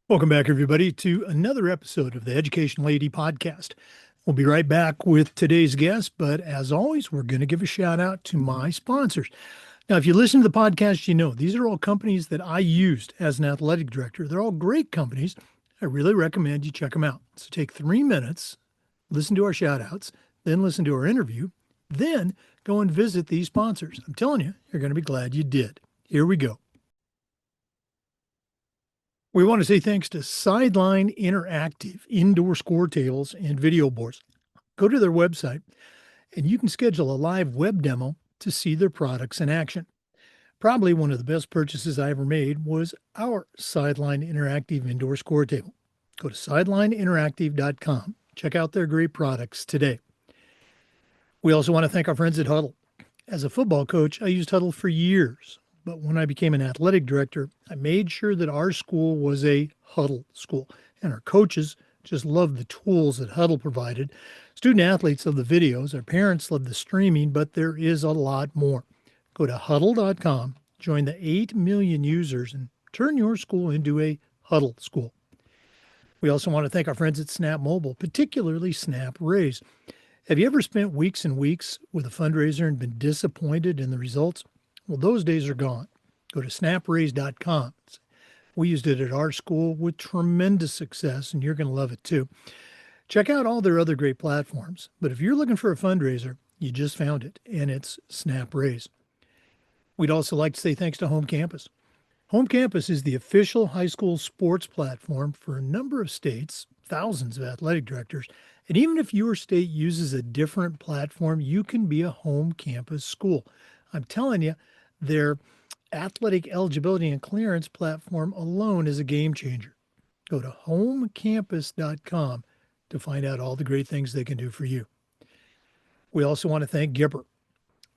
Welcome back, everybody, to another episode of the Education Lady podcast. We'll be right back with today's guest, but as always, we're going to give a shout out to my sponsors. Now, if you listen to the podcast, you know these are all companies that I used as an athletic director. They're all great companies. I really recommend you check them out. So take 3 minutes, listen to our shout outs, then listen to our interview, then go and visit these sponsors. I'm telling you, you're going to be glad you did. Here we go. We want to say thanks to Sideline Interactive indoor score tables and video boards. Go to their website and you can schedule a live web demo to see their products in action. Probably one of the best purchases I ever made was our Sideline Interactive indoor score table. Go to sidelineinteractive.com. Check out their great products today. We also want to thank our friends at Huddle. As a football coach, I used Huddle for years. But when I became an athletic director, I made sure that our school was a Huddle school. And our coaches just loved the tools that Huddle provided. Student athletes love the videos. Our parents love the streaming, but there is a lot more. Go to huddle.com, join the 8 million users, and turn your school into a Huddle school. We also want to thank our friends at Snap Mobile, particularly Snap Raise. Have you ever spent weeks and weeks with a fundraiser and been disappointed in the results? Well, those days are gone. Go to snapraise.com. We used it at our school with tremendous success, and you're going to love it too. Check out all their other great platforms. But if you're looking for a fundraiser, you just found it, and it's Snap Raise. We'd also like to say thanks to Home Campus. Home Campus is the official high school sports platform for a number of states, thousands of athletic directors. And even if your state uses a different platform, you can be a home campus school. I'm telling you, their athletic eligibility and clearance platform alone is a game changer. Go to homecampus.com to find out all the great things they can do for you. We also want to thank Gipper.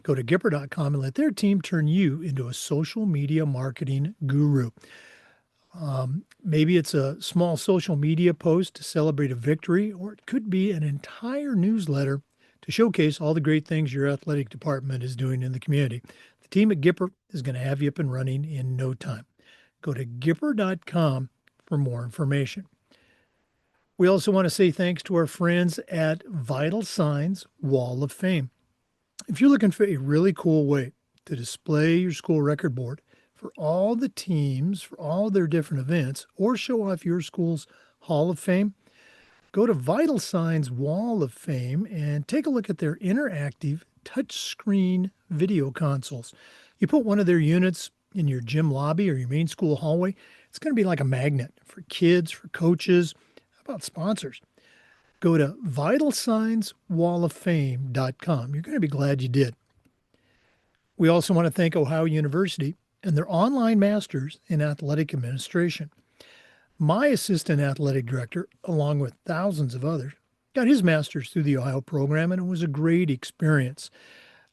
Go to Gipper.com and let their team turn you into a social media marketing guru. Maybe it's a small social media post to celebrate a victory, or it could be an entire newsletter to showcase all the great things your athletic department is doing in the community. The team at Gipper is going to have you up and running in no time. Go to Gipper.com for more information. We also want to say thanks to our friends at Vital Signs Wall of Fame. If you're looking for a really cool way to display your school record board for all the teams, for all their different events, or show off your school's Hall of Fame, go to Vital Signs Wall of Fame and take a look at their interactive touchscreen video consoles. You put one of their units in your gym lobby or your main school hallway, it's going to be like a magnet for kids, for coaches. How about sponsors? Go to vitalsignswalloffame.com. You're going to be glad you did. We also want to thank Ohio University and their online masters in athletic administration. My assistant athletic director, along with thousands of others, got his master's through the Ohio program, and it was a great experience.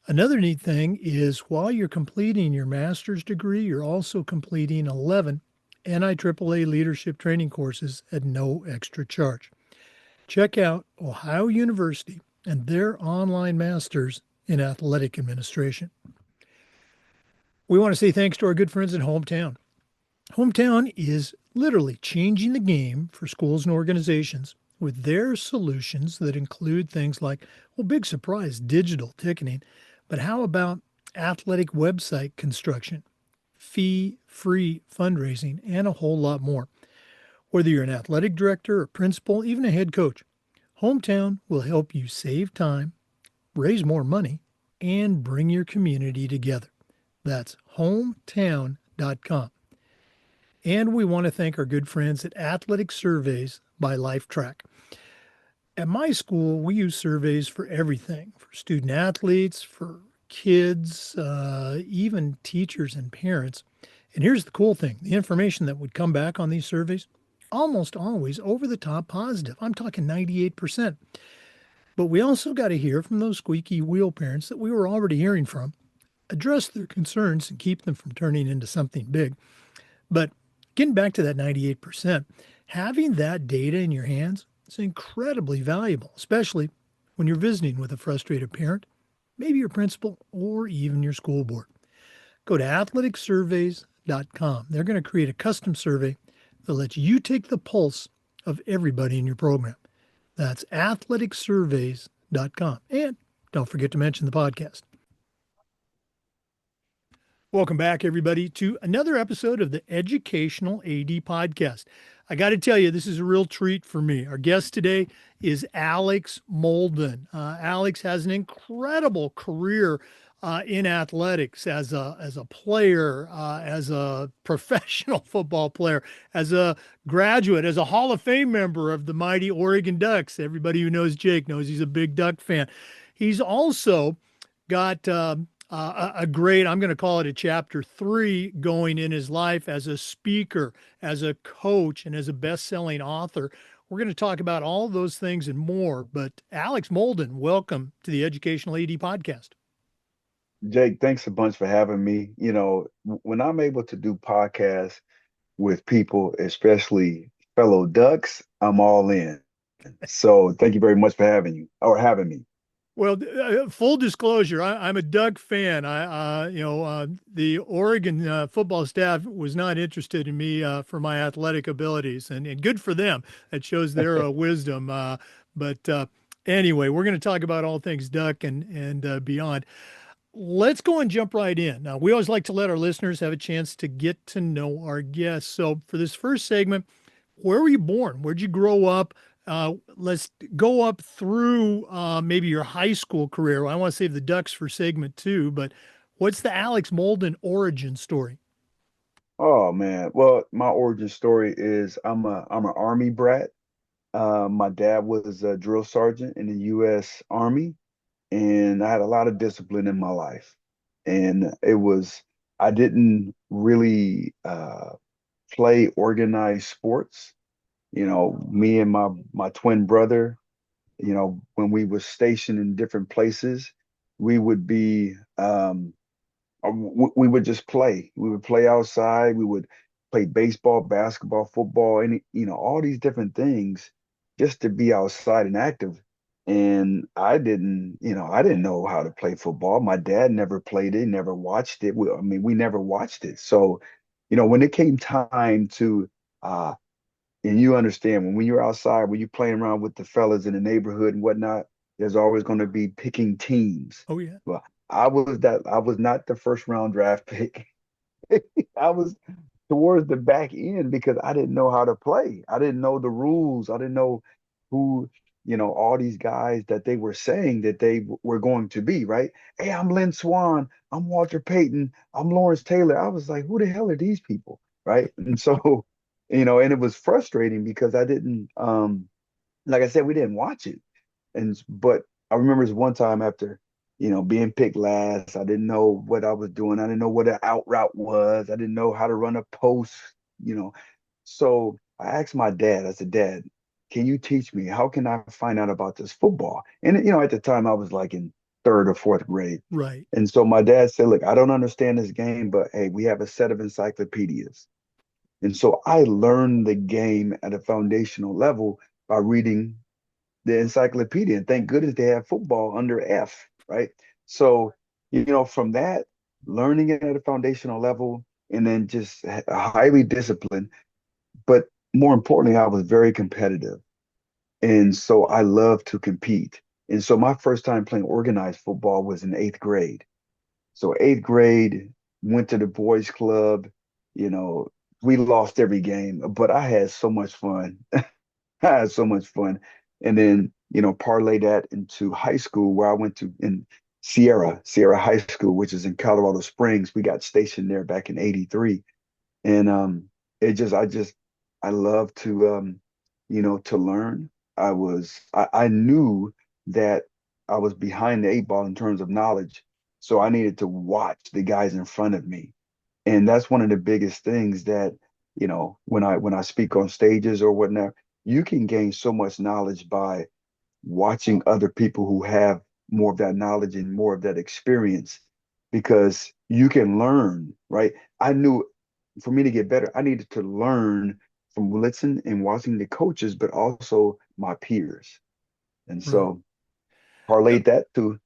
Another neat thing is while you're completing your master's degree, you're also completing 11 NIAAA leadership training courses at no extra charge. Check out Ohio University and their online masters in athletic administration. We want to say thanks to our good friends at Hometown. Hometown is literally changing the game for schools and organizations with their solutions that include things like, well, big surprise, digital ticketing. But how about athletic website construction, fee-free fundraising, and a whole lot more? Whether you're an athletic director, a principal, even a head coach, Hometown will help you save time, raise more money, and bring your community together. That's hometown.com. And we want to thank our good friends at Athletic Surveys by LifeTrack. At my school, we use surveys for everything, for student athletes, for kids, even teachers and parents. And here's the cool thing. The information that would come back on these surveys, almost always over the top positive. I'm talking 98%. But we also got to hear from those squeaky wheel parents that we were already hearing from, address their concerns and keep them from turning into something big. But getting back to that 98%, having that data in your hands is incredibly valuable, especially when you're visiting with a frustrated parent, maybe your principal, or even your school board. Go to athleticsurveys.com. They're going to create a custom survey that lets you take the pulse of everybody in your program. That's athleticsurveys.com. And don't forget to mention the podcast. Welcome back, everybody, to another episode of the Educational AD Podcast. I got to tell you, this is a real treat for me. Our guest today is Alex Molden. Alex has an incredible career in athletics as a player, as a professional football player, as a graduate, as a Hall of Fame member of the mighty Oregon Ducks. Everybody who knows Jake knows he's a big Duck fan. He's also got a great, I'm going to call it a chapter 3 going in his life as a speaker, as a coach, and as a best-selling author. We're going to talk about all of those things and more. But Alex Molden, welcome to the Educational AD Podcast. Jake, thanks a bunch for having me. When I'm able to do podcasts with people, especially fellow Ducks, I'm all in. So thank you very much for having me. Well, full disclosure, I'm a Duck fan. The Oregon football staff was not interested in me for my athletic abilities, and good for them. That shows their wisdom. But anyway, we're going to talk about all things Duck and beyond. Let's go and jump right in. Now, we always like to let our listeners have a chance to get to know our guests. So, for this first segment, where were you born? Where'd you grow up? Let's go up through maybe your high school career. I want to save the Ducks for segment 2, but what's the Alex Molden origin story? Oh man. Well, my origin story is I'm an Army brat. My dad was a drill sergeant in the U.S. Army, and I had a lot of discipline in my life. And I didn't really play organized sports. Me and my twin brother, when we were stationed in different places, we would be we would just play. We would play outside. We would play baseball, basketball, football, all these different things just to be outside and active. And I didn't know how to play football. My dad never played it, never watched it. We never watched it. So, when it came time to uh, and you understand when you're outside, when you're playing around with the fellas in the neighborhood and whatnot, there's always going to be picking teams. Oh, yeah. Well, I was not the first round draft pick. I was towards the back end because I didn't know how to play. I didn't know the rules. I didn't know who, all these guys that they were saying that they were going to be, right? Hey, I'm Lynn Swan. I'm Walter Payton. I'm Lawrence Taylor. I was like, who the hell are these people? Right. And so, and it was frustrating because I didn't, like I said, we didn't watch it. But I remember this one time after, being picked last, I didn't know what I was doing. I didn't know what an out route was. I didn't know how to run a post, you know. So I asked my dad, I said, Dad, can you teach me? How can I find out about this football? And, at the time I was like in third or fourth grade. Right. And so my dad said, look, I don't understand this game, but hey, we have a set of encyclopedias. And so I learned the game at a foundational level by reading the encyclopedia. And thank goodness they have football under F, right? So, from that, learning it at a foundational level and then just highly disciplined. But more importantly, I was very competitive. And so I love to compete. And so my first time playing organized football was in eighth grade. So eighth grade, went to the boys club, you know, we lost every game, but I had so much fun. I had so much fun. And then, parlay that into high school where I went to in Sierra High School, which is in Colorado Springs. We got stationed there back in 83. And I love to to learn. I knew that I was behind the eight ball in terms of knowledge. So I needed to watch the guys in front of me. And that's one of the biggest things that, when I speak on stages or whatnot, you can gain so much knowledge by watching other people who have more of that knowledge and more of that experience because you can learn, right? I knew for me to get better, I needed to learn from listening and watching the coaches, but also my peers. And Right. so parlayed that to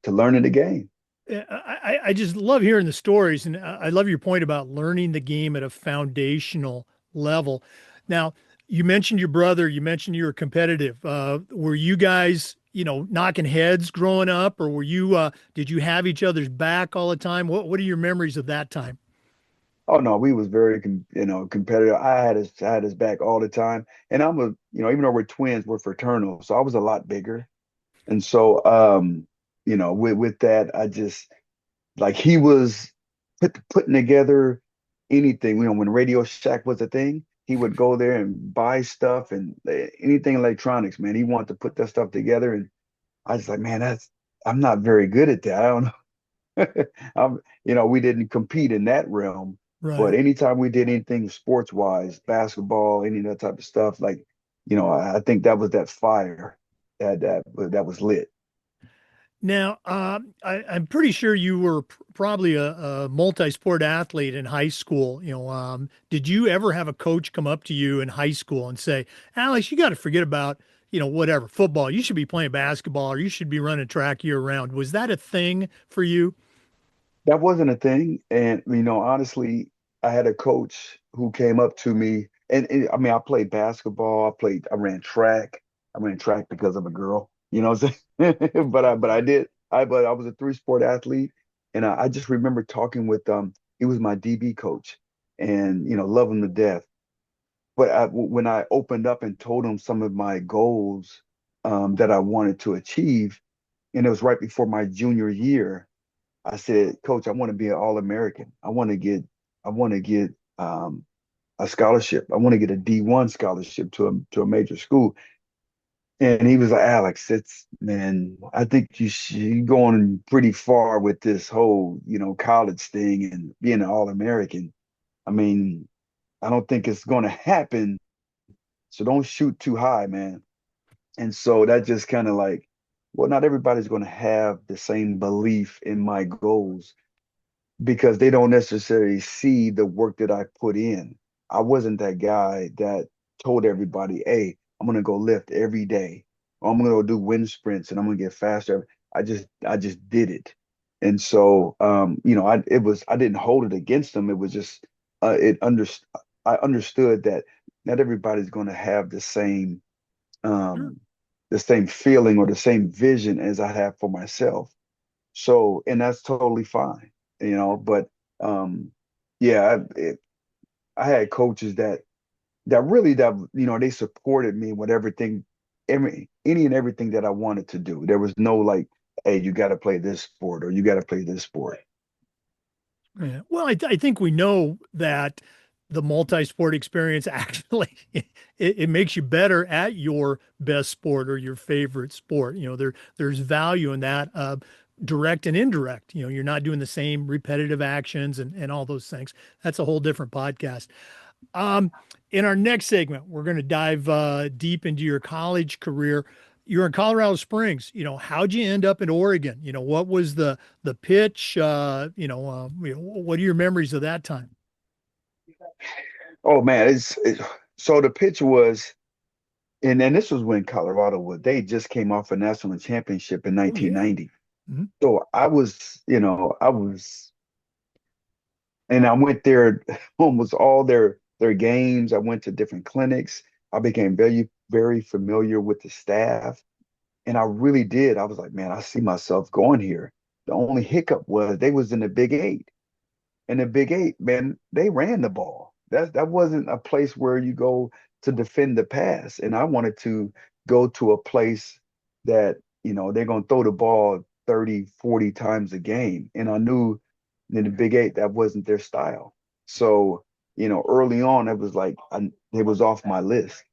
learning the game. I just love hearing the stories, and I love your point about learning the game at a foundational level. Now, you mentioned your brother, you mentioned you were competitive. Were you guys, knocking heads growing up, or did you have each other's back all the time? What are your memories of that time? Oh no, we was very competitive. I had his back all the time, and I'm a even though we're twins, we're fraternal, so I was a lot bigger, and so with that, I just like he was putting together anything. When Radio Shack was a thing, he would go there and buy stuff and anything electronics. Man, he wanted to put that stuff together, and I was like, man, I'm not very good at that. I don't we didn't compete in that realm, but Right. anytime we did anything sports wise, basketball, any of that type of stuff, like, I think that was that fire that was lit. Now, I'm pretty sure you were probably a multi-sport athlete in high school. Did you ever have a coach come up to you in high school and say, "Alex, you got to forget about, whatever, football. You should be playing basketball or you should be running track year round." Was that a thing for you? That wasn't a thing. And, honestly, I had a coach who came up to me I mean, I played basketball, I ran track. I ran track because of a girl, you know what I'm saying? But I was a three-sport athlete. And I just remember talking with, he was my DB coach and, love him to death. But when I opened up and told him some of my goals, that I wanted to achieve, and it was right before my junior year, I said, Coach, I want to be an All-American. I want to get a scholarship. I want to get a D1 scholarship to a major school. And he was like, Alex, man, I think you're going pretty far with this whole, college thing and being an All-American. I mean, I don't think it's going to happen. So don't shoot too high, man. And so that just kind of like, well, not everybody's going to have the same belief in my goals because they don't necessarily see the work that I put in. I wasn't that guy that told everybody, hey, I'm gonna go lift every day, or I'm gonna go do wind sprints and I'm gonna get faster. I just did it. And so I didn't hold it against them. It was just it under I understood that not everybody's gonna have Sure. um the same feeling or the same vision as I have for myself. So, and that's totally fine, but um, yeah, I had coaches that they supported me with everything, any and everything that I wanted to do. There was no like, hey, you got to play this sport or you got to play this sport. Yeah. Well, I think we know that the multi-sport experience actually it makes you better at your best sport or your favorite sport. There's value in that, direct and indirect. You're not doing the same repetitive actions and all those things. That's a whole different podcast. Um, in our next segment, we're going to dive deep into your college career. You're in Colorado Springs. How'd you end up in Oregon? What was the pitch? What are your memories of that time? Oh man, so the pitch was, and this was when Colorado they just came off a national championship in Oh yeah. 1990. Mhm. So and I went there almost all their games. I went to different clinics. I became very, very familiar with the staff. And I really did. I was like, man, I see myself going here. The only hiccup was they was in the Big Eight. And the Big Eight, man, they ran the ball. That wasn't a place where you go to defend the pass. And I wanted to go to a place that, they're going to throw the ball 30, 40 times a game. And I knew in the Big Eight that wasn't their style. So, early on, it was like it was off my list.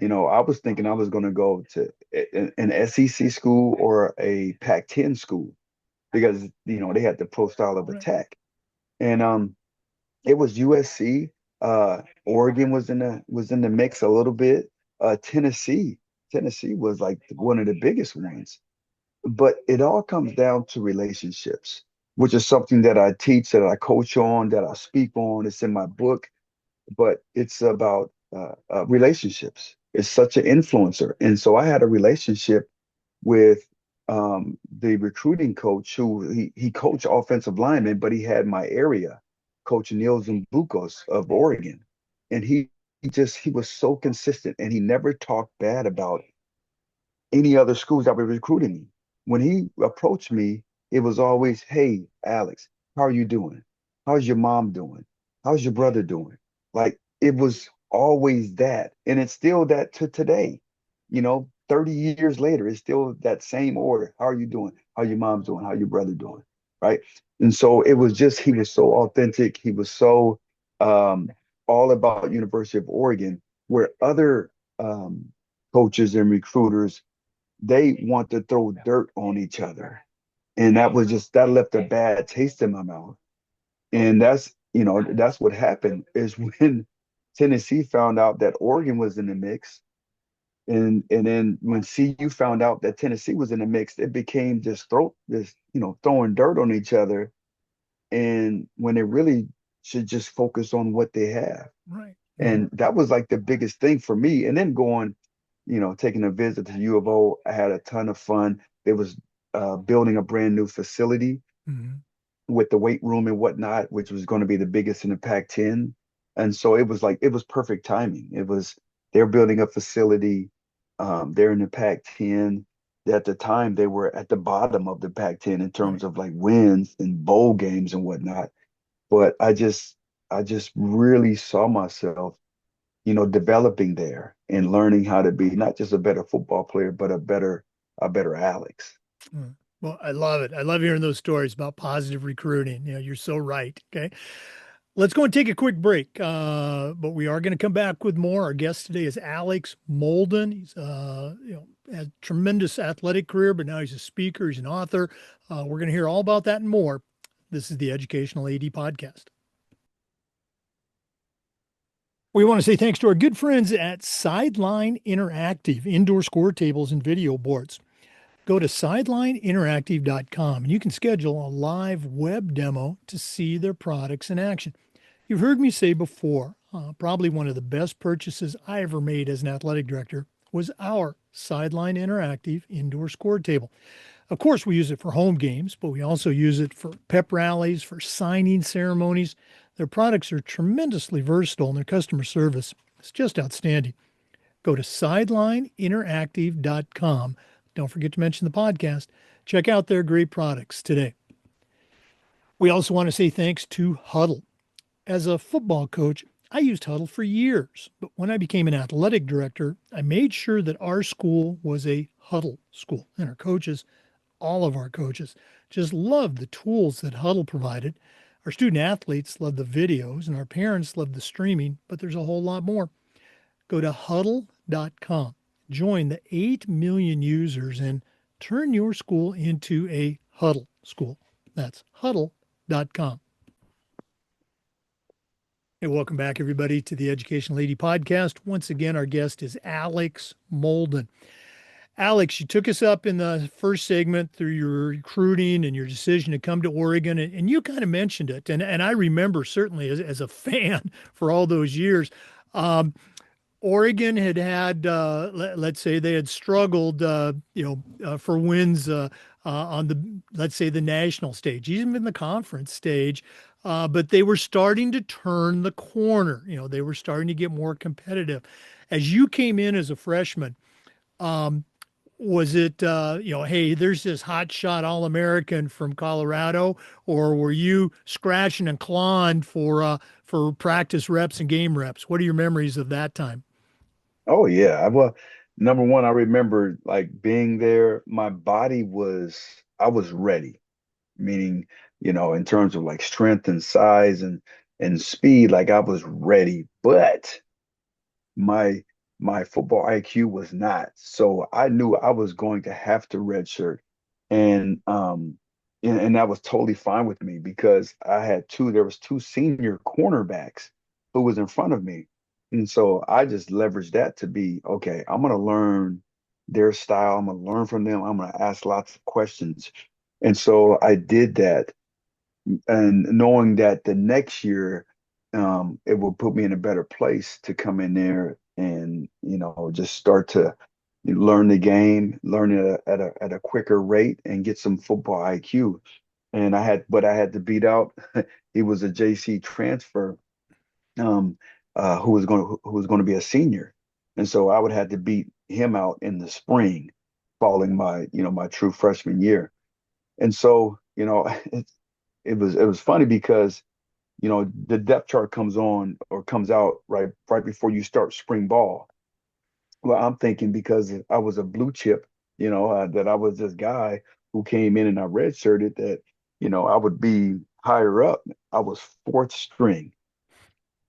I was thinking I was going to go to an SEC school or a Pac-10 school because, they had the pro style of Right. attack. And it was USC. Oregon was in the mix a little bit. Tennessee was like one of the biggest ones. But it all comes down to relationships, which is something that I teach, that I coach on, that I speak on. It's in my book, but it's about relationships. It's such an influencer. And so I had a relationship with the recruiting coach who he coached offensive linemen, but he had my area, Coach Neil Zambukos of Oregon. And he he was so consistent, and he never talked bad about any other schools that were recruiting me. When he approached me, it was always, "Hey, Alex, how are you doing? How's your mom doing? How's your brother doing?" Like it was always that. And it's still that to today. 30 years later, it's still that same order. How are you doing? How your mom's doing? How your brother doing? Right. And so it was just, he was so authentic. He was so um, all about University of Oregon, where other coaches and recruiters, they want to throw dirt on each other. And that left a bad taste in my mouth. And that's what happened is when Tennessee found out that Oregon was in the mix. And then when CU found out that Tennessee was in the mix, it became throwing dirt on each other. And when they really should just focus on what they have. Right. And that was like the biggest thing for me. And then taking a visit to U of O, I had a ton of fun. It was building a brand new facility Mm-hmm. with the weight room and whatnot, which was going to be the biggest in the Pac-10. And so it was perfect timing. They're building a facility. They're in the Pac-10. At the time, they were at the bottom of the Pac-10 in Right. terms of like wins and bowl games and whatnot. But I just really saw myself, developing there and learning how to be not just a better football player, but a better Alex. Mm. Well, I love it. I love hearing those stories about positive recruiting. You're so right. Okay. Let's go and take a quick break. But we are going to come back with more. Our guest today is Alex Molden. He's, had a tremendous athletic career, but now he's a speaker, he's an author. We're going to hear all about that and more. This is the Educational AD Podcast. We want to say thanks to our good friends at Sideline Interactive, indoor score tables and video boards. Go to sidelineinteractive.com and you can schedule a live web demo to see their products in action. You've heard me say before, probably one of the best purchases I ever made as an athletic director was our Sideline Interactive indoor score table. Of course, we use it for home games, but we also use it for pep rallies, for signing ceremonies. Their products are tremendously versatile and their customer service is just outstanding. Go to sidelineinteractive.com. Don't forget to mention the podcast. Check out their great products today. We also want to say thanks to Huddle. As a football coach, I used Huddle for years, but when I became an athletic director, I made sure that our school was a Huddle school, and our coaches, all of our coaches, just loved the tools that Huddle provided. Our student athletes loved the videos, and our parents loved the streaming, but there's a whole lot more. Go to huddle.com, join the 8 million users, and turn your school into a Huddle school. That's huddle.com. Hey, welcome back, everybody, to the Educational Lady Podcast. Once again, our guest is Alex Molden. Alex, you took us up in the first segment through your recruiting and your decision to come to Oregon, and you kind of mentioned it. And I remember certainly as a fan for all those years, Oregon had let's say they had struggled, for wins on let's say, the national stage, even the conference stage. But they were starting to turn the corner. They were starting to get more competitive. As you came in as a freshman, um, was it, hey, there's this hot shot All-American from Colorado, or were you scratching and clawing for practice reps and game reps? What are your memories of that time? Oh yeah. Well, number one, I remember like being there. I was ready, meaning, in terms of like strength and size and speed, like I was ready. But my my football IQ was not. So I knew I was going to have to redshirt. And that was totally fine with me because there was two senior cornerbacks who was in front of me. And so I just leveraged that to be, okay, I'm gonna learn their style, I'm gonna learn from them, I'm gonna ask lots of questions. And so I did that, and knowing that the next year, it will put me in a better place to come in there and just start to learn the game, learn it at a quicker rate, and get some football IQ. But I had to beat out. He was a JC transfer, um, who was going to be a senior, and so I would have to beat him out in the spring, following my true freshman year. And so it was funny because the depth chart comes on or comes out right before you start spring ball. Well, I'm thinking because I was a blue chip, that I was this guy who came in and I redshirted that, I would be higher up. I was fourth string.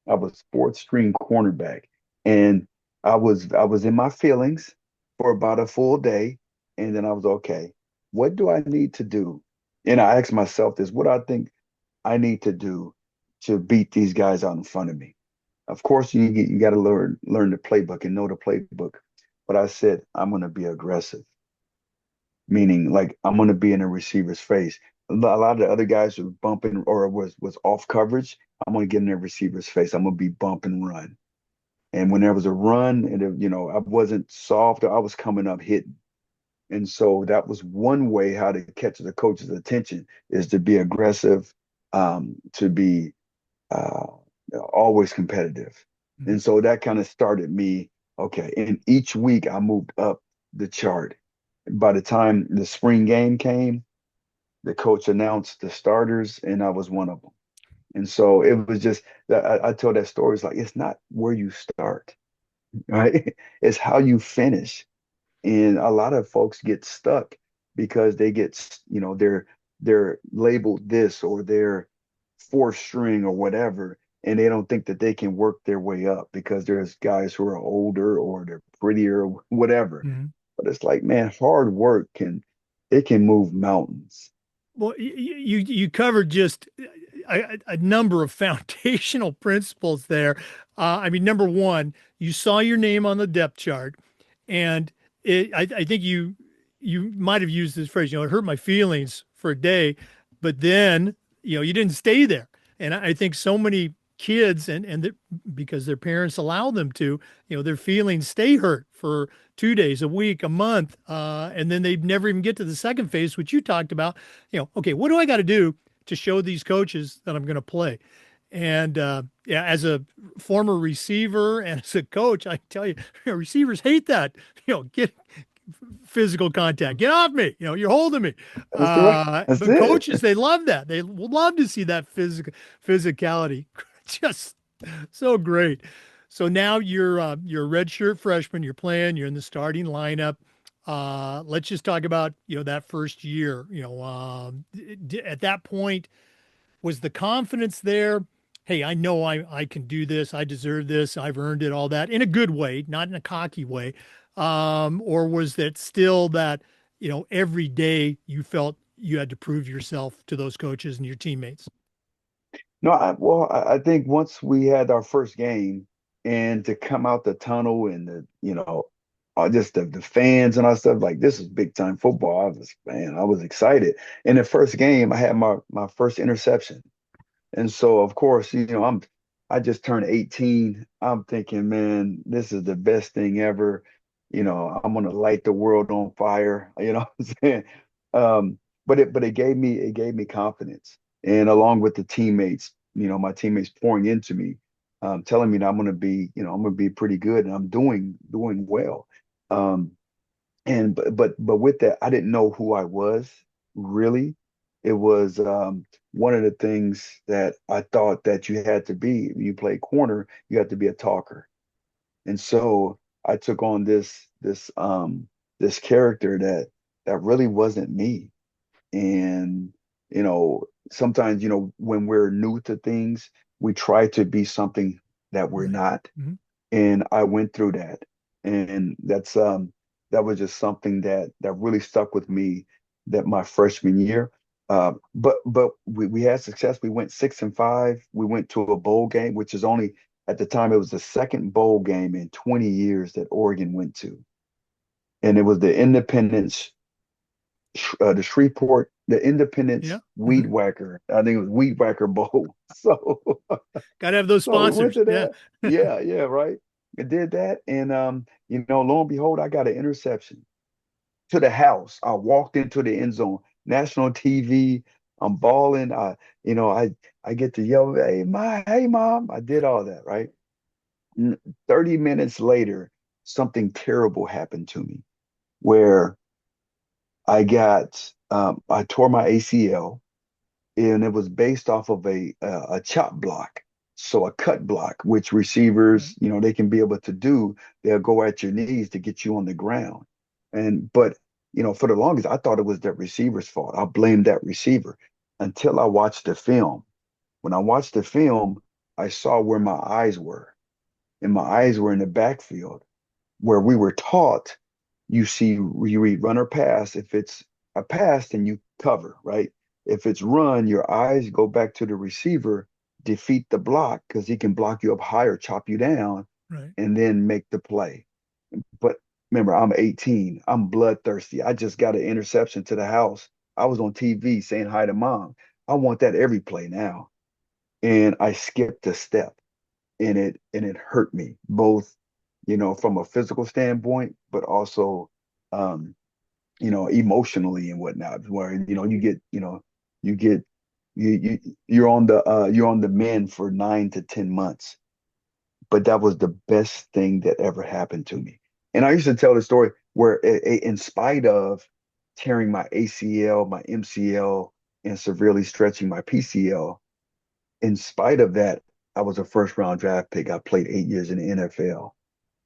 I was fourth string cornerback, and I was in my feelings for about a full day, and then I was okay. What do I need to do? And I asked myself this: what do I think I need to do to beat these guys out in front of me? Of course, you got to learn the playbook and know the playbook. But I said I'm going to be aggressive, meaning like I'm going to be in a receiver's face. A lot of the other guys were bumping or was off coverage. I'm going to get in their receiver's face. I'm going to be bump and run. And when there was a run, and I wasn't soft, I was coming up hitting. And so that was one way how to catch the coach's attention is to be aggressive, to be uh, always competitive. Mhm. And so that kind of started me. Okay. And each week I moved up the chart. By the time the spring game came, the coach announced the starters, and I was one of them. And so it was just that I told that story. It's like, it's not where you start, right? It's how you finish. And a lot of folks get stuck because they're labeled this or they're fourth string or whatever, and they don't think that they can work their way up because there's guys who are older or they're prettier or whatever. Mhm. But it's like, man, hard work can move mountains. Well, you covered just a number of foundational principles there. I mean, number one, you saw your name on the depth chart, and I think you might have used this phrase. It hurt my feelings for a day, but then you didn't stay there. And I think so many kids because their parents allow them to, their feelings stay hurt for 2 days, a week, a month, and then they never even get to the second phase, which you talked about. Okay, what do I got to do to show these coaches that I'm going to play? And yeah, as a former receiver and as a coach, I tell you, receivers hate that. Get physical contact. Get off me. You're holding me. That's right. That's But it. coaches, they love that. They would love to see that physicality. Just so great. So now you're a redshirt freshman. You're playing. You're in the starting lineup. Let's just talk about that first year. At that point, was the confidence there? Hey, I know I can do this. I deserve this. I've earned it. All that in a good way, not in a cocky way. Or was that still that every day you felt you had to prove yourself to those coaches and your teammates? No, I think once we had our first game and to come out the tunnel and just the fans and all stuff, like this is big time football. I was excited. In the first game, I had my first interception. And so of course, I just turned 18. I'm thinking, man, this is the best thing ever. I'm gonna light the world on fire. You know what I'm saying? But it gave me confidence. And along with the teammates, my teammates pouring into me, telling me that I'm gonna be pretty good and I'm doing well. Um, but with that, I didn't know who I was really. It was one of the things that I thought that you had to be. When you play corner, you have to be a talker. And so I took on this character that really wasn't me. And sometimes when we're new to things, we try to be something that we're Right. not. Mhm. And I went through that, and that was just something that really stuck with me that my freshman year. But we had success. We went 6-5. We went to a bowl game, which is only at the time it was the second bowl game in 20 years that Oregon went to, and it was the Yeah. Independence Weed Mhm. Whacker. I think it was Weed Whacker Bowl. So Got to have those So we went sponsors. to Yeah. that. Yeah, yeah, right. I did that, and lo and behold, I got an interception to the house. I walked into the end zone, national TV. I'm balling. I get to yell, "Hey, hey, mom!" I did all that, right? 30 minutes later, something terrible happened to me where I tore my ACL, and it was based off of a chop block. So a cut block, which receivers, they can be able to do. They'll go at your knees to get you on the ground. But for the longest, I thought it was that receiver's fault. I blamed that receiver until I watched the film. When I watched the film, I saw where my eyes were, and my eyes were in the backfield where we were taught you read run or pass. If it's a pass, then you cover, right? If it's run, your eyes go back to the receiver, defeat the block because he can block you up higher, chop you down, Right. and then make the play. But remember, I'm 18. I'm bloodthirsty. I just got an interception to the house. I was on TV saying hi to mom. I want that every play now. And I skipped a step, and it hurt me both, from a physical standpoint, but also um, emotionally and whatnot, where you get you're on the mend for 9 to 10 months. But that was the best thing that ever happened to me. And I used to tell the story where in spite of tearing my ACL, my MCL, and severely stretching my PCL, in spite of that, I was a first round draft pick. I played 8 years in the NFL.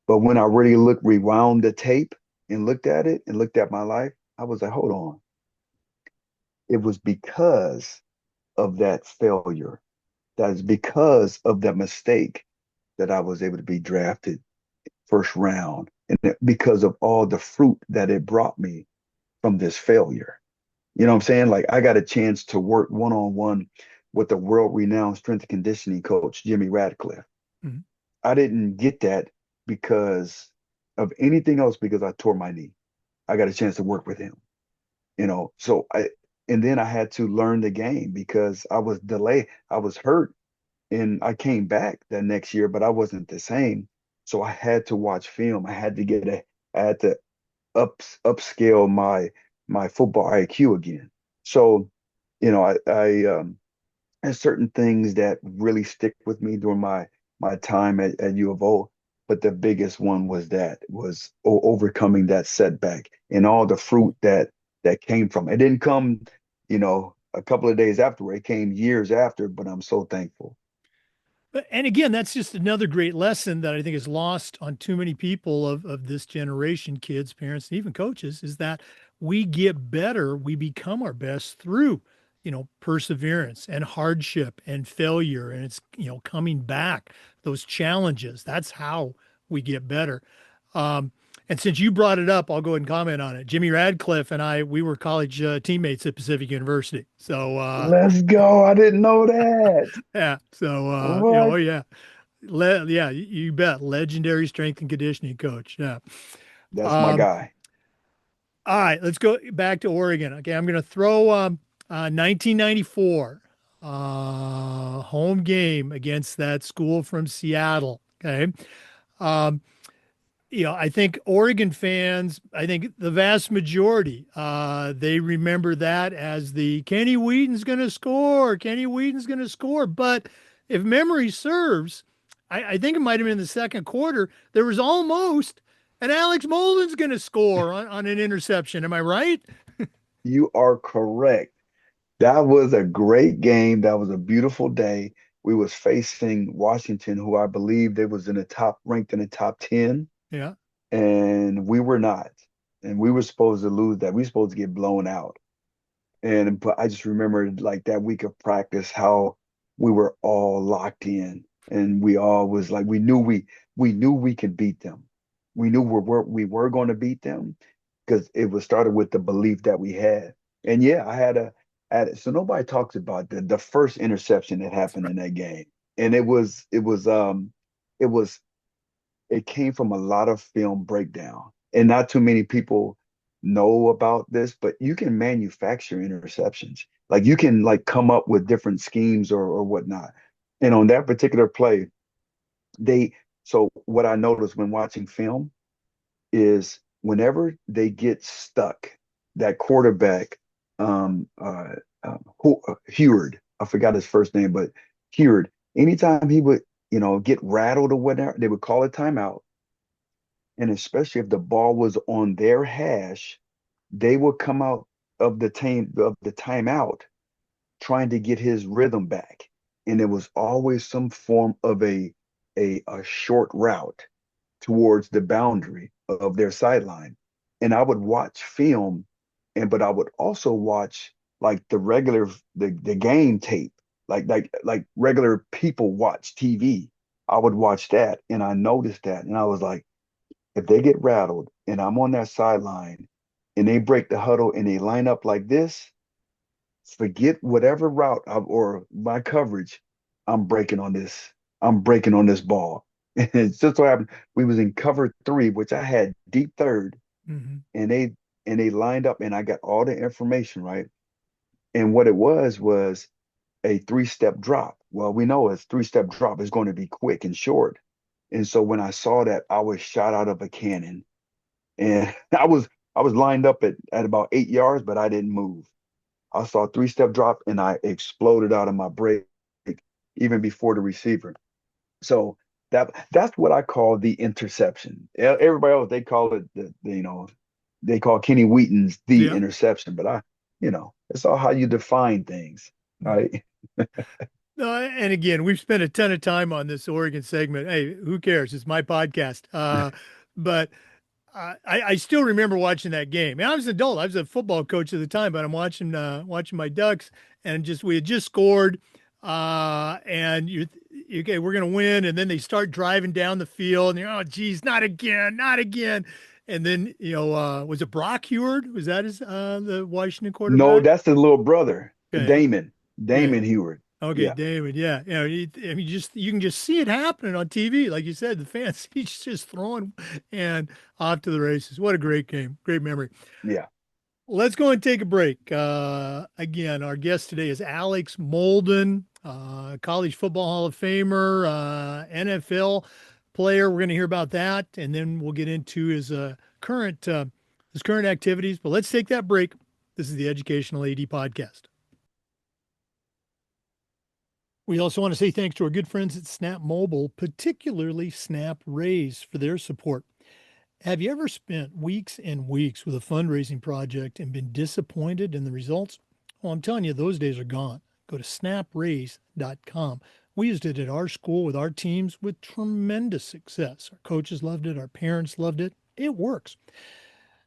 But when I really rewound the tape and looked at it and looked at my life, I was like, hold on. It was because of that failure. That is because of that mistake that I was able to be drafted first round. And because of all the fruit that it brought me from this failure. You know what I'm saying? Like I got a chance to work one-on-one with the world-renowned strength and conditioning coach, Jimmy Radcliffe. Mhm. I didn't get that because of anything else because I tore my knee. I got a chance to work with him, and then I had to learn the game because I was delayed. I was hurt and I came back that next year, but I wasn't the same. So I had to watch film. I had to upscale my football IQ again. So, there's certain things that really stick with me during my time at U of O. But the biggest one was overcoming that setback and all the fruit that came from it. It didn't come, a couple of days afterward. It came years after, but I'm so thankful. And again, that's just another great lesson that I think is lost on too many people of this generation, kids, parents, and even coaches, is that we get better, we become our best through, perseverance and hardship and failure. And it's, coming back, those challenges. That's how we get better. Um, and since you brought it up, I'll go ahead and comment on it. Jimmy Radcliffe and I, we were college teammates at Pacific University. So, Let's go. I didn't know that. yeah. So, What? oh yeah. Yeah, you bet. Legendary strength and conditioning coach. Yeah. That's my Um, guy. all right, let's go back to Oregon. Okay, I'm going to throw 1994 home game against that school from Seattle. Okay. Um, I think Oregon fans, I think the vast majority, they remember that as the Kenny Wheaton's going to score. Kenny Wheaton's going to score. But if memory serves, I think it might have been in the second quarter. There was almost an Alex Molden's going to score on an interception. Am I right? You are correct. That was a great game. That was a beautiful day. We was facing Washington, who I believe they was ranked in the top 10, Yeah. and we were not. And we were supposed to lose that. We were supposed to get blown out. But I just remember like that week of practice, how we were all locked in, and we all was like we knew we could beat them. We knew we were going to beat them because it was started with the belief that we had. And yeah, so nobody talks about the first interception that That's happened right. in that game. And it was it came from a lot of film breakdown. And not too many people know about this, but you can manufacture interceptions. Like you can like come up with different schemes or whatnot. And on that particular play, they so what I noticed when watching film is whenever they get stuck, that quarterback, um, uh, Heward, I forgot his first name, but Heward, anytime he would get rattled or whatever, they would call a timeout. And especially if the ball was on their hash, they would come out of the timeout trying to get his rhythm back. And it was always some form of a short route towards the boundary of their sideline. And I would watch film, but I would also watch like the game tape, like regular people watch TV. I would watch that and I noticed that and I was like, if they get rattled and I'm on that sideline and they break the huddle and they line up like this, forget whatever or my coverage, I'm breaking on this. I'm breaking on this ball. And it's just so happened we was in cover three, which I had deep third, Hmm. and they lined up and I got all the information right. And what it was a three-step drop. Well, we know a three-step drop is going to be quick and short. And so when I saw that, I was shot out of a cannon. And I was lined up at about 8 yards, but I didn't move. I saw a three-step drop and I exploded out of my break even before the receiver. So that's what I call the interception. Everybody else they call it they call Kenny Wheaton's the Yeah. interception, but it's all how you define things, right? And again, we've spent a ton of time on this Oregon segment. Hey, who cares? It's my podcast. But I still remember watching that game. And I was an adult. I was a football coach at the time, but I'm watching my Ducks, and we had just scored, and okay, we're gonna win, and then they start driving down the field, and you're, oh geez, not again, not again. And then was it Brock Heward? Was that his the Washington No, quarterback? that's the little brother, Okay, Damon, yeah. Damon Heward. Okay, Yeah, David. Yeah, I mean, you can just see it happening on TV, like you said. The fans, he's just throwing and off to the races. What a great game, great memory. yeah. Let's go and take a break. Again, our guest today is Alex Molden, College Football Hall of Famer, NFL player. We're going to hear about that, and then we'll get into current his current activities. But let's take that break. This is the Educational AD Podcast. We also want to say thanks to our good friends at Snap Mobile, particularly Snap Raise, for their support. Have you ever spent weeks and weeks with a fundraising project and been disappointed in the results? Well, I'm telling you, those days are gone. Go to snapraise.com. We used it at our school with our teams with tremendous success. Our coaches loved it, our parents loved it. It works.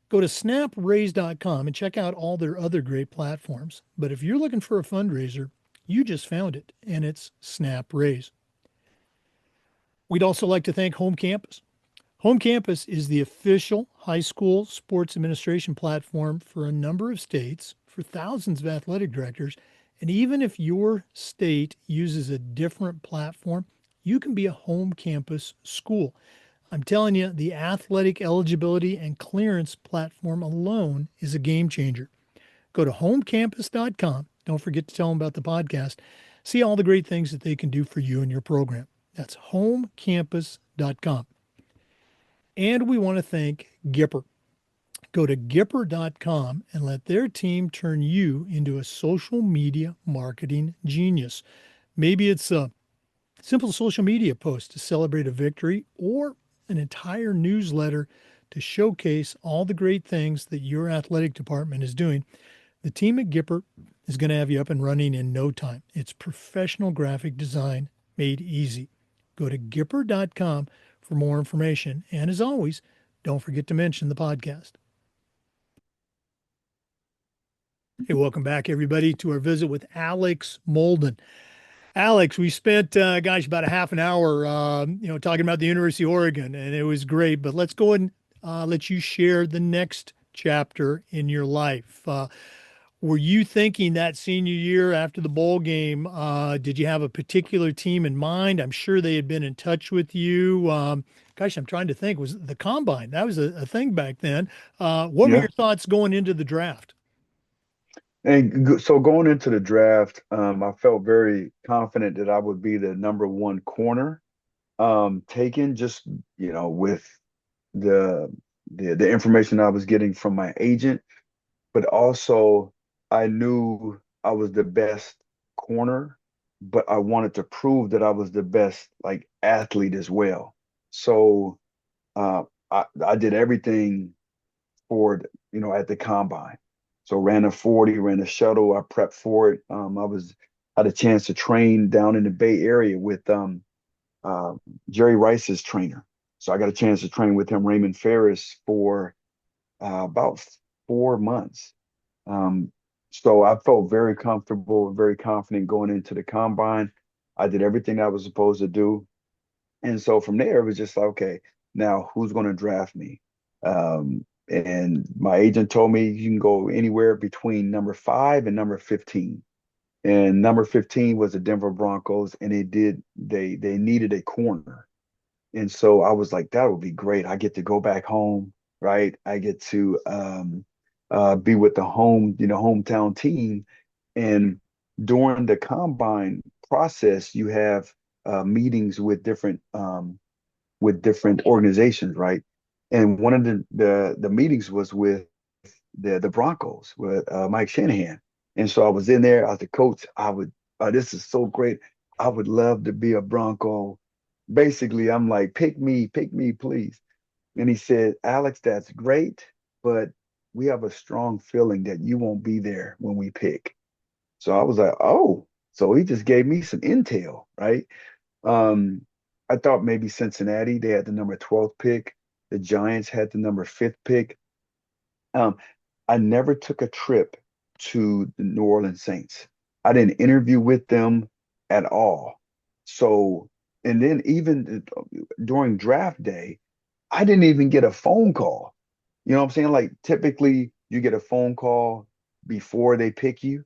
Go to snapraise.com and check out all their other great platforms. But if you're looking for a fundraiser, you just found it, and it's Snap Raise. We'd also like to thank Home Campus. Home Campus is the official high school sports administration platform for a number of states, for thousands of athletic directors. And even if your state uses a different platform, you can be a home campus school. I'm telling you, the athletic eligibility and clearance platform alone is a game changer. Go to homecampus.com. Don't forget to tell them about the podcast. See all the great things that they can do for you and your program. That's homecampus.com. And we want to thank Gipper. Go to Gipper.com and let their team turn you into a social media marketing genius. Maybe it's a simple social media post to celebrate a victory or an entire newsletter to showcase all the great things that your athletic department is doing. The team at Gipper is going to have you up and running in no time. It's professional graphic design made easy. Go to Gipper.com for more information. And as always, don't forget to mention the podcast. Hey, welcome back, everybody, to our visit with Alex Molden. Alex, we spent, about a half an hour, talking about the University of Oregon, and it was great. But let's go and let you share the next chapter in your life. Were you thinking that senior year after the bowl game, did you have a particular team in mind? I'm sure they had been in touch with you. I'm trying to think. Was the combine? That was a thing back then. What were Yeah. your thoughts going into the draft? And so going into the draft, I felt very confident that I would be the number one corner taken just, with the, the information I was getting from my agent, but also I knew I was the best corner but I wanted to prove that I was the best like athlete as well. So uh, I did everything for it, at the combine. So ran a 40, ran a shuttle. I prepped for it. I was had a chance to train down in the Bay Area with uh, Jerry Rice's trainer. So I got a chance to train with him, Raymond Ferris, for about 4 months. Um, so I felt very comfortable, very confident going into the combine. I did everything I was supposed to do. And so from there, it was just like, okay, now who's going to draft me? And my agent told me you can go anywhere between number 5 and number 15. And number 15 was the Denver Broncos, and they needed a corner. And so I was like, that would be great. I get to go back home, right? I get to be with the hometown team. And during the combine process, you have meetings with different organizations, right? And one of the meetings was with the Broncos with Mike Shanahan. And so I was in there as the coach. This is so great. I would love to be a Bronco. Basically, I'm like, pick me, please. And he said, Alex, that's great, but we have a strong feeling that you won't be there when we pick. So I was like, oh, so he just gave me some intel, right? Um, I thought maybe Cincinnati, they had the number 12th pick. The Giants had the number fifth pick. Um, I never took a trip to the New Orleans Saints. I didn't interview with them at all. So, and then even during draft day, I didn't even get a phone call. You know what I'm saying? Like typically you get a phone call before they pick you.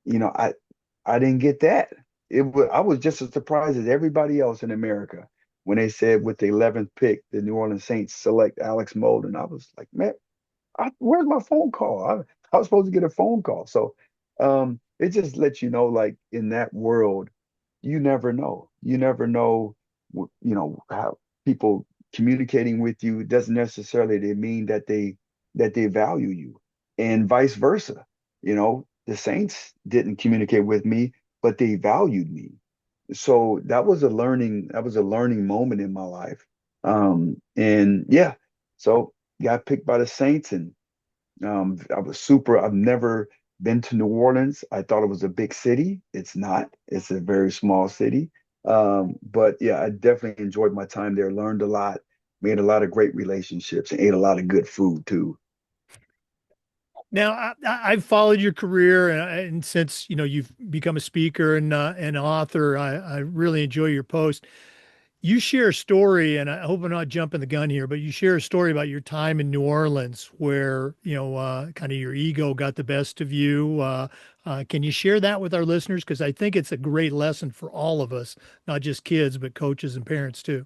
You know, I didn't get that. I was just as surprised as everybody else in America when they said with the 11th pick, the New Orleans Saints select Alex Molden. I was like, man, where's my phone call? I was supposed to get a phone call. So it just lets you know, like in that world, you never know. You never know, how people communicating with you doesn't necessarily they mean that they value you, and vice versa. The Saints didn't communicate with me, but they valued me. So that was a learning moment in my life. And yeah, so got picked by the Saints, and I was super. I've never been to New Orleans. I thought it was a big city. It's not. It's a very small city. But yeah, I definitely enjoyed my time there. Learned a lot, made a lot of great relationships, and ate a lot of good food too. Now, I've followed your career, and since you've become a speaker and an author, I really enjoy your post. You share a story, and I hope I'm not jumping the gun here, but you share a story about your time in New Orleans where, kind of your ego got the best of you. Can you share that with our listeners? Because I think it's a great lesson for all of us, not just kids, but coaches and parents too.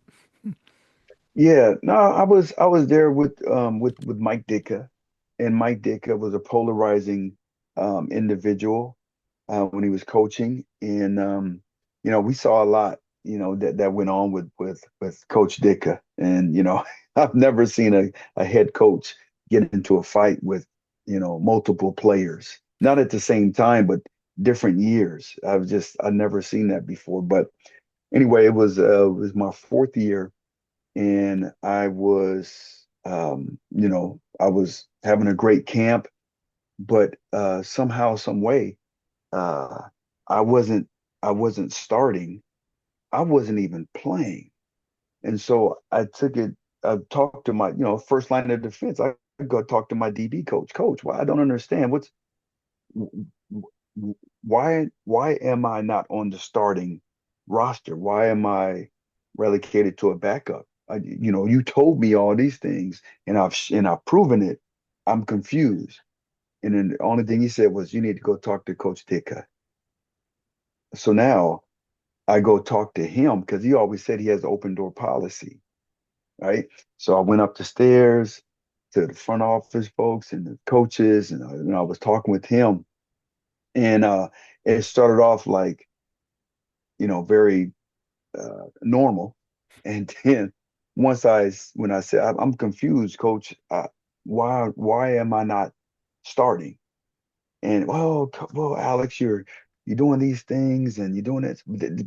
Yeah, no, I was there with Mike Ditka, and Mike Ditka was a polarizing individual when he was coaching, and we saw a lot, that went on with Coach Ditka, and I've never seen a head coach get into a fight with multiple players, not at the same time, but different years. I never seen that before. But anyway, it was my fourth year, and I was having a great camp, but somehow, some way, uh, I wasn't, I wasn't starting. I wasn't even playing, and so I took it. I talked to my, first line of defense. I go talk to my DB coach. Coach, well, I don't understand why am I not on the starting roster? Why am I relegated to a backup? You told me all these things, and I've proven it. I'm confused. And then the only thing he said was, "You need to go talk to Coach Ditka." So now I go talk to him because he always said he has open door policy, right? So I went up the stairs to the front office folks and the coaches, and I was talking with him, and it started off like very normal. And then when I said, I'm confused, coach, why am I not starting? And well, Alex, you're doing these things and you're doing it.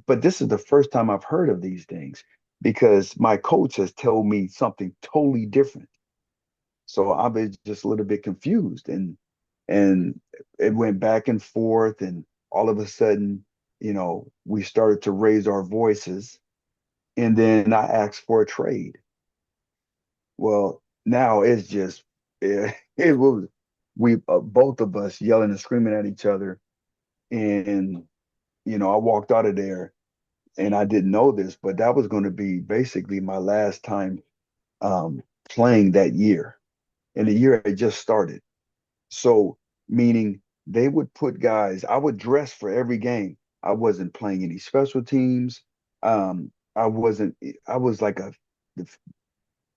But this is the first time I've heard of these things because my coach has told me something totally different. So I've been just a little bit confused and it went back and forth and all of a sudden, we started to raise our voices and then I asked for a trade. Well, now it's just it was we both of us yelling and screaming at each other and I walked out of there and I didn't know this, but that was going to be basically my last time playing that year. And the year had just started. So, meaning they would put guys, I would dress for every game. I wasn't playing any special teams. I wasn't, I was like the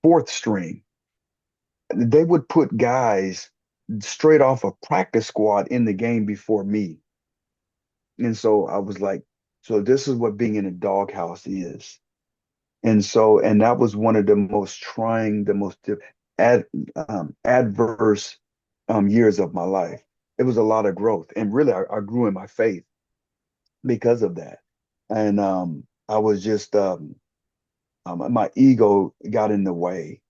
fourth string. They would put guys straight off a practice squad in the game before me. And so I was like, so this is what being in a doghouse is. And that was one of the most trying, the most ad, adverse years of my life. It was a lot of growth, and really, I grew in my faith because of that. And I was just my ego got in the way.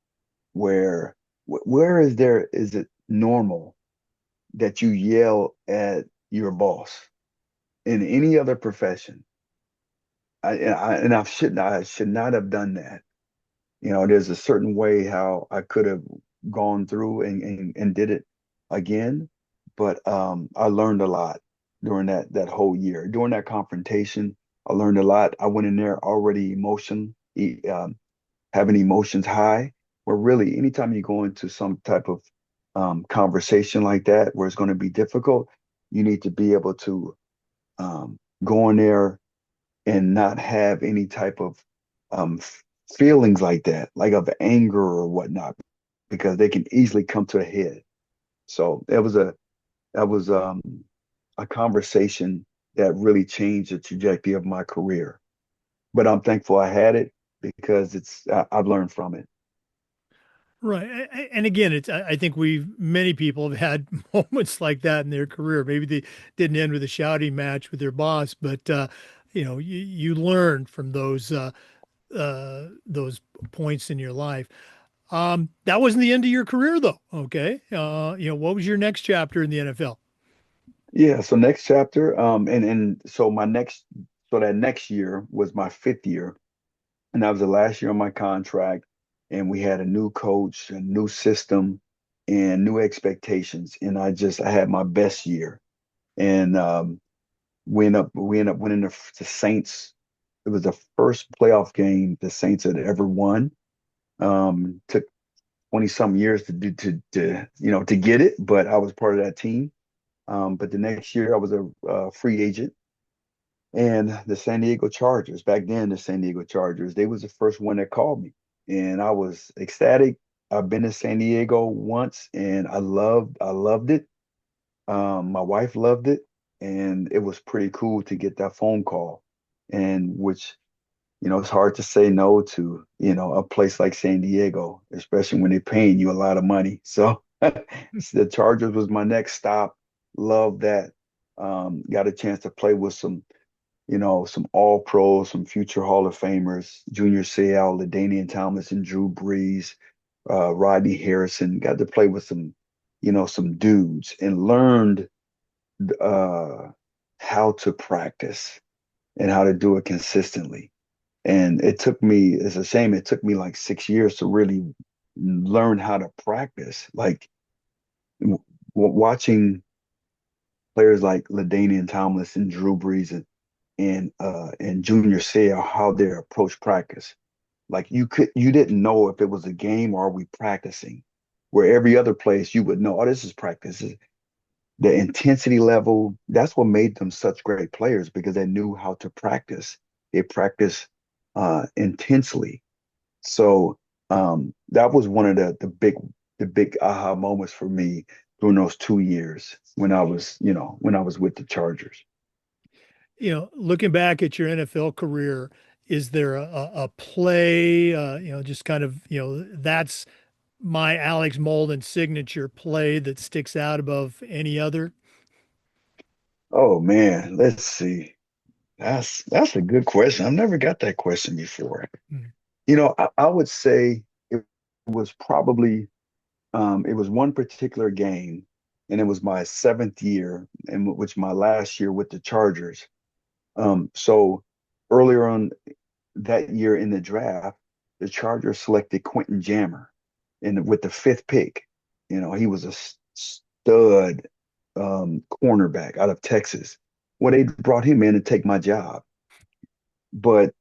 Where is it normal that you yell at your boss in any other profession? I should not have done that. There's a certain way how I could have gone through and did it again, but I learned a lot during that whole year. During that confrontation, I learned a lot. I went in there already having emotions high, where really anytime you go into some type of conversation like that, where it's going to be difficult, you need to be able to go in there and not have any type of um, feelings like that, like of anger or whatnot, because they can easily come to a head. So that was a conversation that really changed the trajectory of my career. But I'm thankful I had it because I've learned from it. Right. And again, I think many people have had moments like that in their career. Maybe they didn't end with a shouting match with their boss, but you learn from those points in your life. That wasn't the end of your career though. Okay. What was your next chapter in the NFL? Yeah. So next chapter, and so that next year was my fifth year, and that was the last year of my contract. And we had a new coach, a new system, and new expectations. And I had my best year. And we ended up winning the Saints. It was the first playoff game the Saints had ever won. Took 20 some years to get it, but I was part of that team. But the next year I was a free agent. And the San Diego Chargers, back then, the San Diego Chargers, they was the first one that called me. And I was ecstatic. I've been to San Diego once and I loved it. My wife loved it. And it was pretty cool to get that phone call. And which, it's hard to say no to, a place like San Diego, especially when they're paying you a lot of money. So the Chargers was my next stop. Love that. Got a chance to play with some all pros, some future Hall of Famers, Junior Seau, LaDainian Tomlinson, Drew Brees, Rodney Harrison. Got to play with some dudes and learned uh, how to practice and how to do it consistently. And it's a shame, it took me like 6 years to really learn how to practice. Like watching players like LaDainian Tomlinson, Drew Brees, and Junior Seau how they approach practice. Like you didn't know if it was a game or are we practicing. Where every other place you would know, oh, this is practice. The intensity level, that's what made them such great players because they knew how to practice. They practice intensely. So that was one of the big aha moments for me during those 2 years when I was with the Chargers. Looking back at your NFL career, is there a play, just kind of, that's my Alex Molden signature play that sticks out above any other? Oh man, let's see. That's a good question. I've never got that question before. Mm. I would say it was probably it was one particular game, and it was my seventh year, and which my last year with the Chargers. So earlier on that year in the draft, the Chargers selected Quentin Jammer with the fifth pick. He was a stud cornerback out of Texas. Well, they brought him in to take my job, but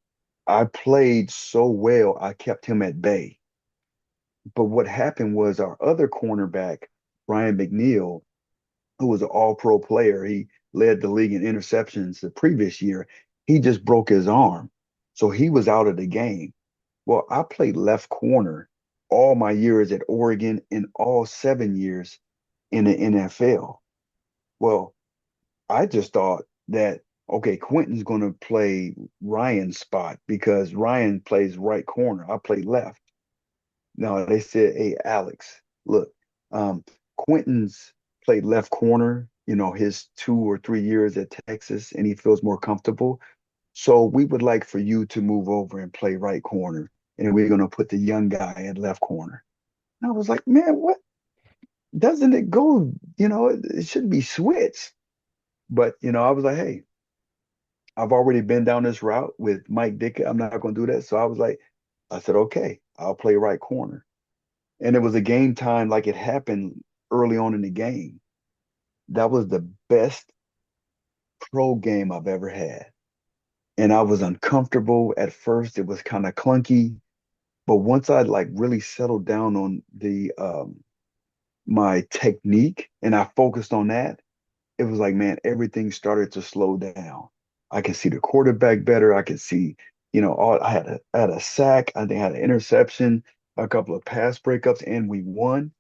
I played so well, I kept him at bay. But what happened was our other cornerback, Brian McNeil, who was an all-pro player, he led the league in interceptions the previous year. He just broke his arm. So he was out of the game. Well, I played left corner all my years at Oregon and all 7 years in the NFL. Well, I just thought that, okay, Quentin's going to play Ryan's spot because Ryan plays right corner. I play left. No, they said, hey, Alex, look, Quentin's played left corner, his 2 or 3 years at Texas, and he feels more comfortable. So we would like for you to move over and play right corner, and we're going to put the young guy at left corner. And I was like, man, what? Doesn't it go, it should be switched. But, I was like, hey, I've already been down this route with Mike Dick. I'm not going to do that. So I said, okay, I'll play right corner. And it was a game time like it happened early on in the game. That was the best pro game I've ever had. And I was uncomfortable at first. It was kind of clunky, but once I like really settled down on the my technique and I focused on that, it was like, man, everything started to slow down. I could see the quarterback better. I could see, I had a sack. I think I had an interception, a couple of pass breakups, and we won.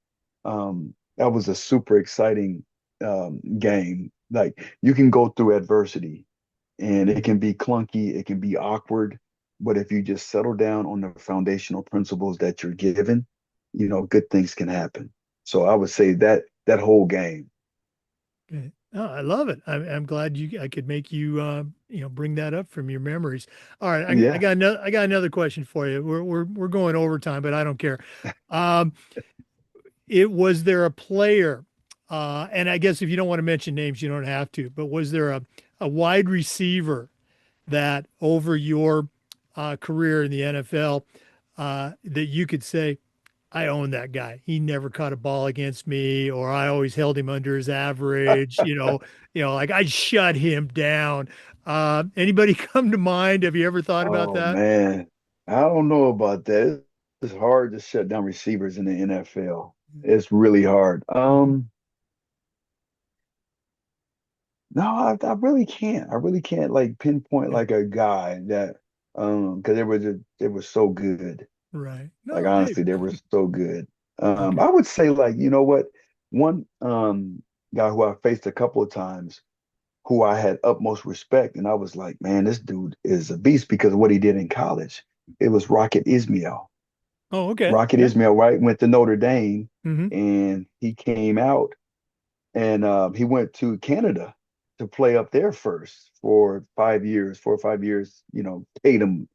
That was a super exciting game. Like you can go through adversity and it can be clunky, it can be awkward, but if you just settle down on the foundational principles that you're given, good things can happen. So I would say that whole game. Okay. Oh, I love it. I'm glad I could make you, bring that up from your memories. All right. Yeah. I got another question for you. We're going overtime, but I don't care. Um, was there a player, and I guess if you don't want to mention names, you don't have to, but was there a wide receiver that over your career in the NFL, that you could say, I own that guy. He never caught a ball against me, or I always held him under his average. Like I shut him down. Anybody come to mind? Have you ever thought about Oh that? man, I don't know about that. It's hard to shut down receivers in the NFL. It's really hard. Mhm. No, I really can't. I really can't like pinpoint Okay. like a guy that because they were so good. Right. Like No, hey, honestly, they were so good. okay. I would say like, you know what? One guy who I faced a couple of times who I had utmost respect, and I was like, man, this dude is a beast because of what he did in college. It was Rocket Ismail. Oh, okay. Rocket Yeah. Ismail, right, went to Notre Dame Hmm. and he came out and he went to Canada to play up there first for 5 years, 4 or 5 years, paid him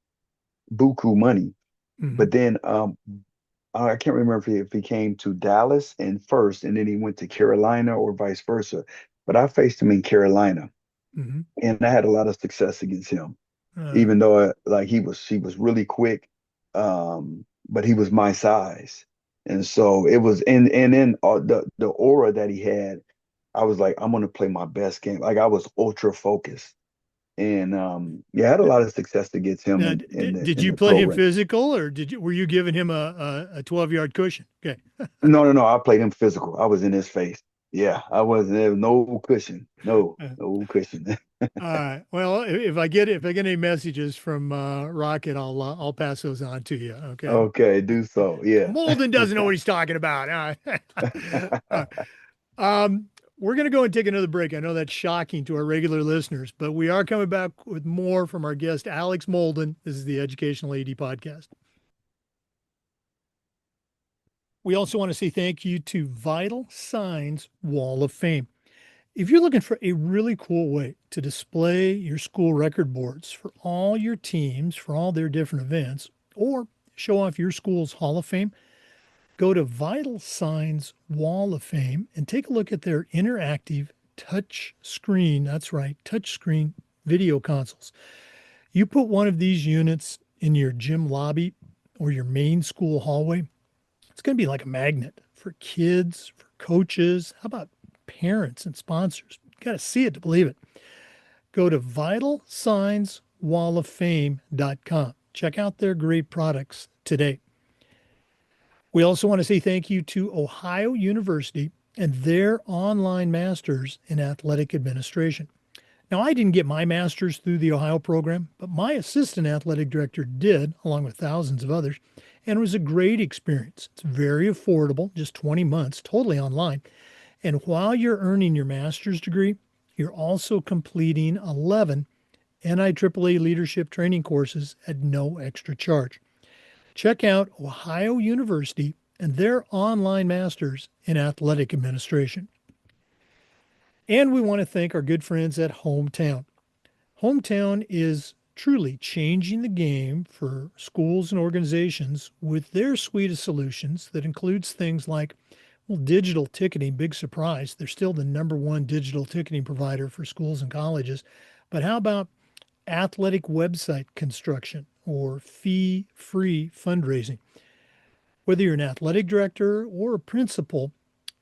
buku money. Hmm. But then I can't remember if he came to Dallas and first and then he went to Carolina or vice versa. But I faced him in Carolina Hmm. and I had a lot of success against him, Uh, even though like he was really quick, but he was my size, and so it was and then the aura that he had, I was like, I'm gonna play my best game. Like I was ultra focused, and yeah, I had a lot of success against him now, in the did in you the play pro him ranks. physical, or were you giving him a 12-yard cushion? Okay. No, no, no, I played him physical. I was in his face. Yeah, I was there, no cushion, no cushion. All right. Well, if I get any messages from Rocket, I'll pass those on to you. Okay. Okay, do so. Yeah. Molden doesn't know what he's talking about. All right. We're going to go and take another break. I know that's shocking to our regular listeners, but we are coming back with more from our guest, Alex Molden. This is the Educational AD Podcast. We also want to say thank you to Vital Signs Wall of Fame. If you're looking for a really cool way to display your school record boards for all your teams, for all their different events, or show off your school's Hall of Fame, go to Vital Signs Wall of Fame and take a look at their interactive touch screen. That's right, touch screen video consoles. You put one of these units in your gym lobby or your main school hallway, it's going to be like a magnet for kids, for coaches. How about parents and sponsors? You got to see it to believe it. Go to vitalsignswalloffame.com. Check out their great products today. We also want to say thank you to Ohio University and their online masters in athletic administration. Now, I didn't get my master's through the Ohio program, but my assistant athletic director did, along with thousands of others, and it was a great experience. It's very affordable, just 20 months, totally online. And while you're earning your master's degree, you're also completing 11 NIAAA leadership training courses at no extra charge. Check out Ohio University and their online masters in athletic administration. And we want to thank our good friends at Hometown. Hometown is truly changing the game for schools and organizations with their suite of solutions that includes things like, well, digital ticketing, big surprise. They're still the number one digital ticketing provider for schools and colleges. But how about athletic website construction or fee-free fundraising? Whether you're an athletic director or a principal,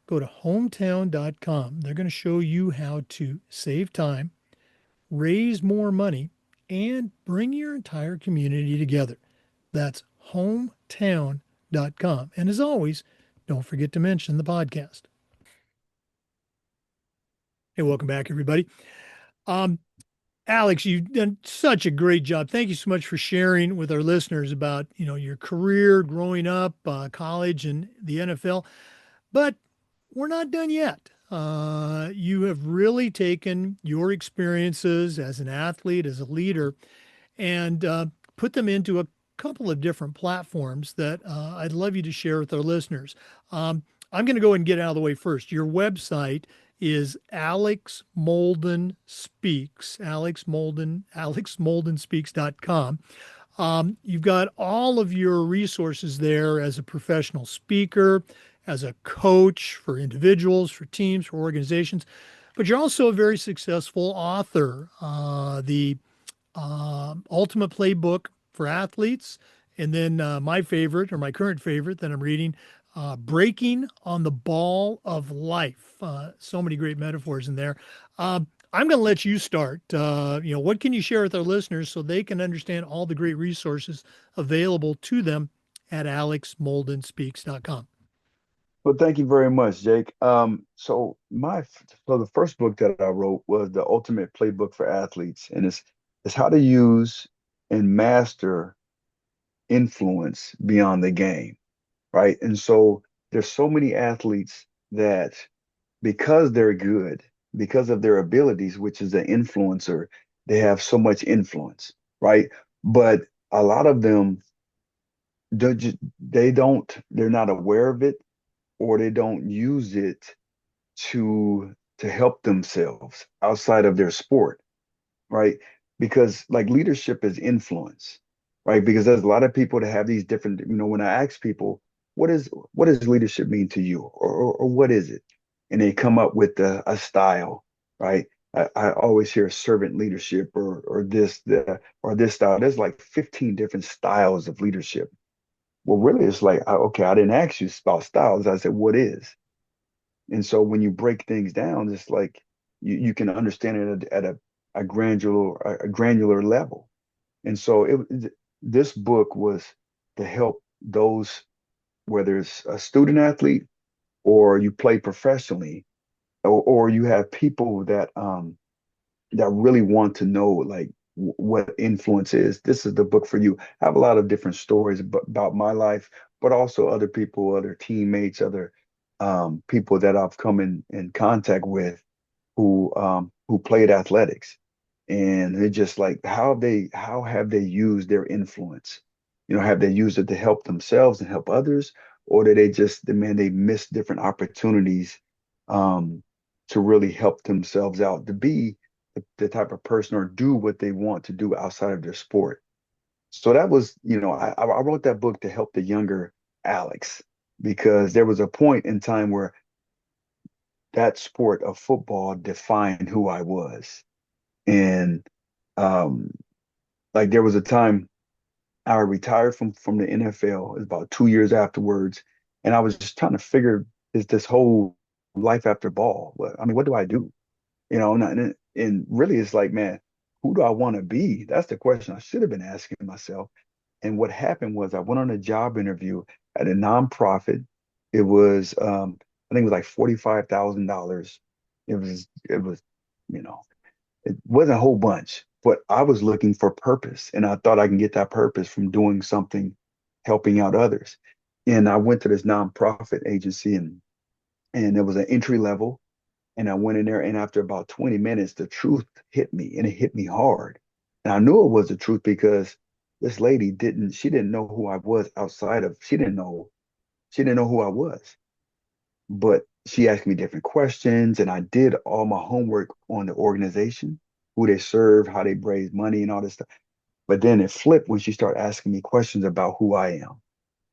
go to hometown.com. They're going to show you how to save time, raise more money, and bring your entire community together. That's hometown.com. And as always, don't forget to mention the podcast. Hey, welcome back, everybody. Um, Alex, you've done such a great job. Thank you so much for sharing with our listeners about, your career growing up, college, and the NFL. But we're not done yet. You have really taken your experiences as an athlete, as a leader, and put them into a couple of different platforms that I'd love you to share with our listeners. I'm going to go and get out of the way first. Your website is Alex Molden Speaks, alexmoldenspeaks.com. You've got all of your resources there as a professional speaker, as a coach for individuals, for teams, for organizations, but you're also a very successful author. The Ultimate Playbook for Athletes, and then my favorite, or my current favorite that I'm reading, Breaking on the Ball of Life. So many great metaphors in there. I'm going to let you start. What can you share with our listeners so they can understand all the great resources available to them at alexmoldenspeaks.com? Well, thank you very much, Jake. So the first book that I wrote was the Ultimate Playbook for Athletes, and it's how to use and master influence beyond the game, right? And so there's so many athletes that because they're good, because of their abilities, which is an influencer, they have so much influence, right? But a lot of them they're not aware of it, or they don't use it to help themselves outside of their sport, right? Because like leadership is influence, right? Because there's a lot of people that have these different, when I ask people, what does leadership mean to you, or what is it? And they come up with a style, right? I always hear servant leadership, or this style. There's like 15 different styles of leadership. Well, really, it's like, okay, I didn't ask you about styles. I said, what is? And so when you break things down, it's like you can understand it at a granular level. And so this book was to help those, whether it's a student athlete or you play professionally, or you have people that really want to know like what influence is. This is the book for you. I have a lot of different stories about my life, but also other people, other teammates, other people that I've come in contact with who played athletics. And they're just like, how have they used their influence? Have they used it to help themselves and help others, or did they just, man, they missed different opportunities, um, to really help themselves out, to be the type of person or do what they want to do outside of their sport. So that was, I wrote that book to help the younger Alex because there was a point in time where that sport of football defined who I was. And um, like there was a time I retired from the NFL. It was about 2 years afterwards, and I was just trying to figure this whole life after ball. I mean, what do I do? And really, it's like, man, who do I want to be? That's the question I should have been asking myself. And what happened was I went on a job interview at a nonprofit. It was, I think it was like $45,000. It was, you know, it wasn't a whole bunch, but I was looking for purpose, and I thought I can get that purpose from doing something, helping out others. And I went to this nonprofit agency, and it was an entry level. And I went in there, and after about 20 minutes, the truth hit me, and it hit me hard. And I knew it was the truth because this lady she didn't know who I was outside of, she didn't know who I was. But she asked me different questions, and I did all my homework on the organization, who they serve, how they raise money, and all this stuff. But then it flipped when she started asking me questions about who I am,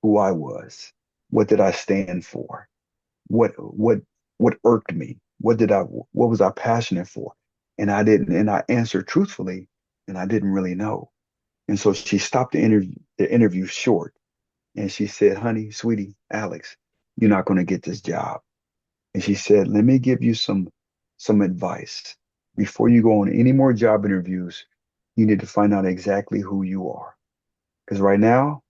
who I was, what did I stand for, what what what irked me, what was I passionate for, and I answered truthfully, and I didn't really know. And so she stopped the interview short, and she said, "Honey, sweetie, Alex, you're not going to get this job." And she said, "Let me give you some advice. Before you go on any more job interviews, you need to find out exactly who you are. Because right now,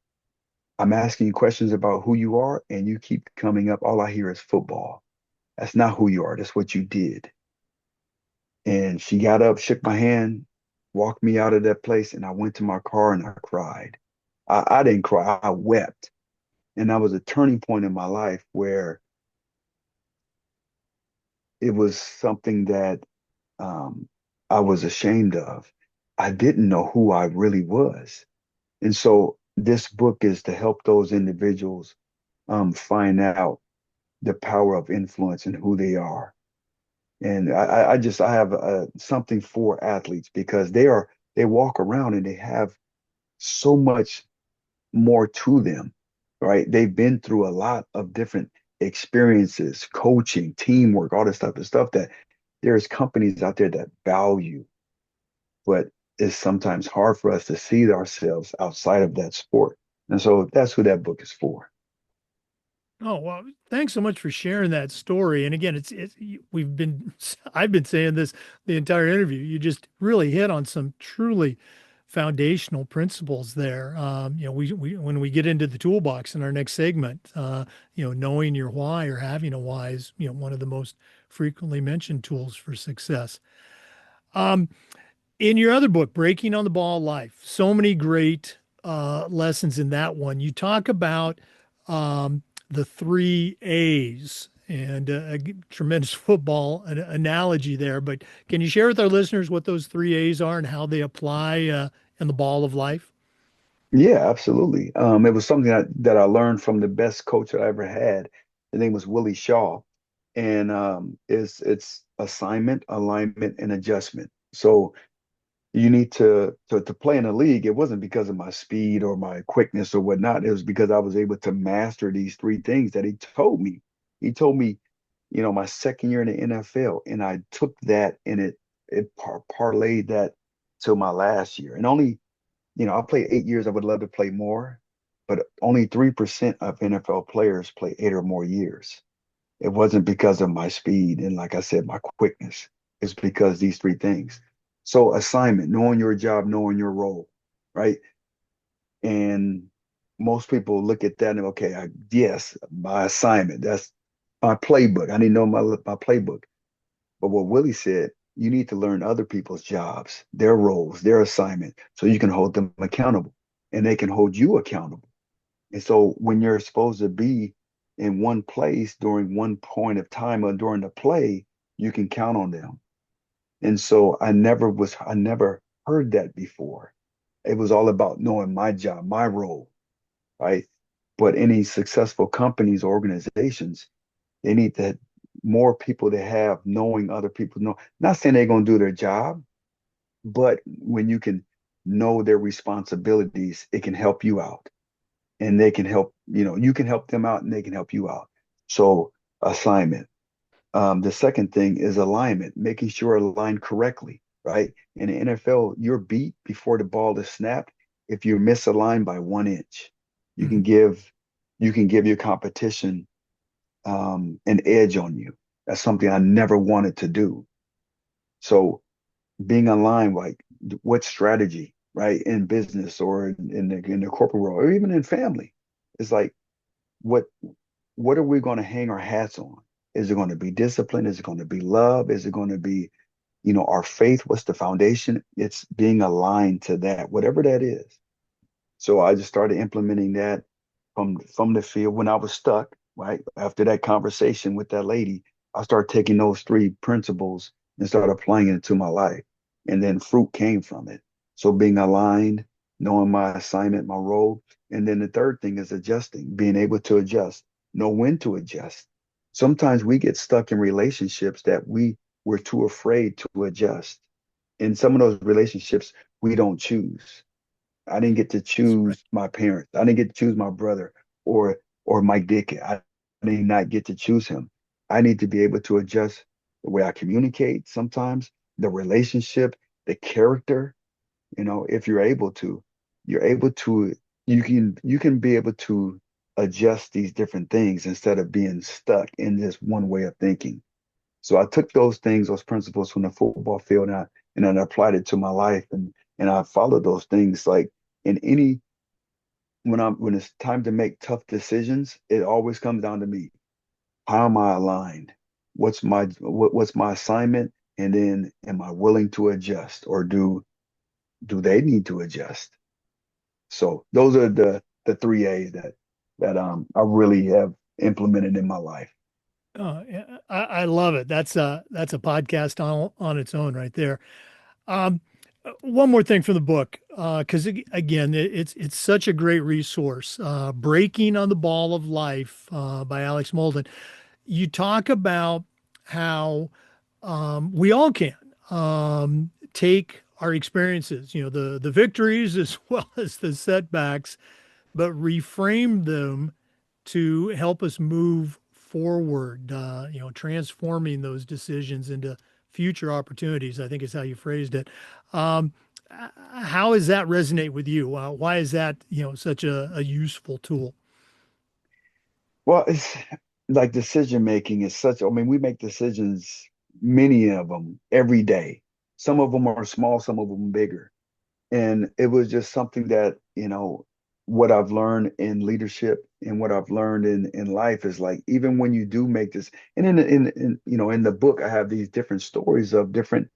I'm asking you questions about who you are, and you keep coming up. All I hear is football. That's not who you are. That's what you did." And she got up, shook my hand, walked me out of that place, and I went to my car and I cried. I didn't cry, I wept. And that was a turning point in my life where it was something that um, I was ashamed of. I didn't know who I really was. And so this book is to help those individuals find out the power of influence and who they are. And I have something for athletes because they walk around and they have so much more to them, right? They've been through a lot of different experiences, coaching, teamwork, all this type of stuff that there's companies out there that value, but it's sometimes hard for us to see ourselves outside of that sport. And so that's who that book is for. Oh, well, thanks so much for sharing that story. And again, we've been, I've been saying this the entire interview. You just really hit on some truly foundational principles there. When we get into the toolbox in our next segment, knowing your why or having a why is, one of the most frequently mentioned tools for success. Um, in your other book, Breaking on the Ball Life, so many great lessons in that one. You talk about the three A's and a tremendous football analogy there. But can you share with our listeners what those three A's are and how they apply in the ball of life? Yeah, absolutely. It was something that I learned from the best coach that I ever had. His name was Willie Shaw, and it's assignment, alignment, and adjustment. So you need to play in a league. It wasn't because of my speed or my quickness or whatnot. It was because I was able to master these three things that he told me. He told me, my second year in the NFL, and I took that and it parlayed that till my last year. And only, I played 8 years. I would love to play more, but only 3% of NFL players play 8 or more years. It wasn't because of my speed and, like I said, my quickness. It's because these three things. So assignment, knowing your job, knowing your role, right? And most people look at that and okay, yes, my assignment. That's my playbook. I need to know my playbook. But what Willie said, you need to learn other people's jobs, their roles, their assignment, so you can hold them accountable and they can hold you accountable. And so when you're supposed to be in one place during one point of time or during the play, you can count on them. And so I never heard that before. It was all about knowing my job, my role, right? But any successful companies or organizations, they need to more people to have knowing other people know. Not saying they're going to do their job, but when you can know their responsibilities, it can help you out. And they can help, you can help them out and they can help you out. So assignment. The second thing is alignment, making sure aligned correctly, right? In the NFL, you're beat before the ball is snapped if you're misaligned by 1 inch. You can Mhm. give you can give your competition an edge on you. That's something I never wanted to do. So being aligned, like what strategy, right, in business or in the corporate world or even in family, it's like what what are we going to hang our hats on? Is it going to be discipline? Is it going to be love? Is it going to be, our faith? What's the foundation? It's being aligned to that, whatever that is. So I just started implementing that from the field when I was stuck, right? After that conversation with that lady, I started taking those three principles and started applying it to my life. And then fruit came from it. So being aligned, knowing my assignment, my role. And then the third thing is adjusting, being able to adjust, know when to adjust. Sometimes we get stuck in relationships that we're too afraid to adjust. In some of those relationships, we don't choose. I didn't get to That's right. choose my parents. I didn't get to choose my brother or Mike Dick. I did not get to choose him. I need to be able to adjust the way I communicate sometimes, the relationship, the character. If you're able to, you can be able to adjust these different things instead of being stuck in this one way of thinking. So I took those things, those principles from the football field, and I applied it to my life, and I followed those things. Like in any when it's time to make tough decisions, it always comes down to me. How am I aligned? What's my assignment? And then am I willing to adjust, or do they need to adjust? So those are the three A's that I really have implemented in my life. Yeah, I love it. That's a podcast on its own right there. Um, one more thing from the book, because again, it's such a great resource. Breaking on the Ball of Life by Alex Molden. You talk about how we all can take our experiences, the victories as well as the setbacks, but reframe them to help us move forward, transforming those decisions into future opportunities, I think is how you phrased it. Um, how does that resonate with you? Why is that, such a useful tool? Well, it's like decision making is such, I mean, we make decisions, many of them every day. Some of them are small, some of them bigger. And it was just something that, what I've learned in leadership and what I've learned in life is like, even when you do make this, and in the book, I have these different stories of different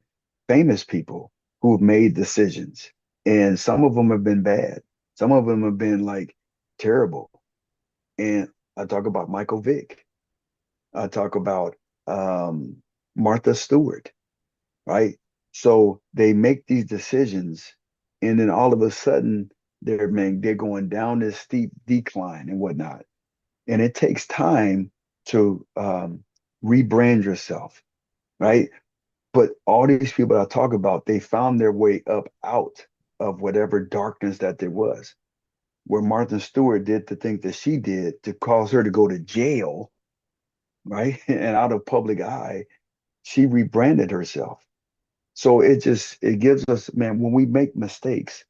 famous people who have made decisions. And some of them have been bad. Some of them have been like terrible. And I talk about Michael Vick. I talk about um, Martha Stewart, right? So they make these decisions, and then all of a sudden they're going down this steep decline and whatnot. And it takes time to rebrand yourself, right? But all these people I talk about, they found their way up out of whatever darkness that there was. Where Martha Stewart did the thing that she did to cause her to go to jail, right? And out of public eye, she rebranded herself. So it gives us, man, when we make mistakes,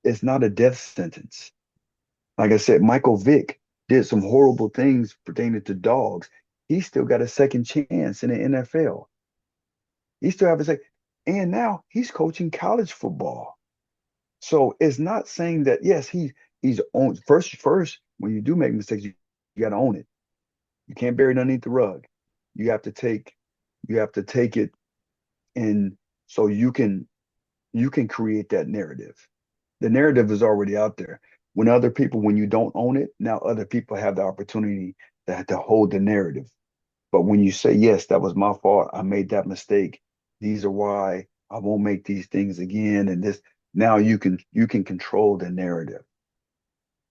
it's not a death sentence. Like I said, Michael Vick did some horrible things pertaining to dogs. He still got a second chance in the NFL. He still have a second, and now he's coaching college football. So it's not saying that yes, he's on first when you do make mistakes, you got to own it. You can't bury it underneath the rug. You have to take you have to take it, and so you can create that narrative. The narrative is already out there. When you don't own it, now other people have the opportunity to hold the narrative. But when you say, yes, that was my fault, I made that mistake. These are why I won't make these things again. And this now you can control the narrative.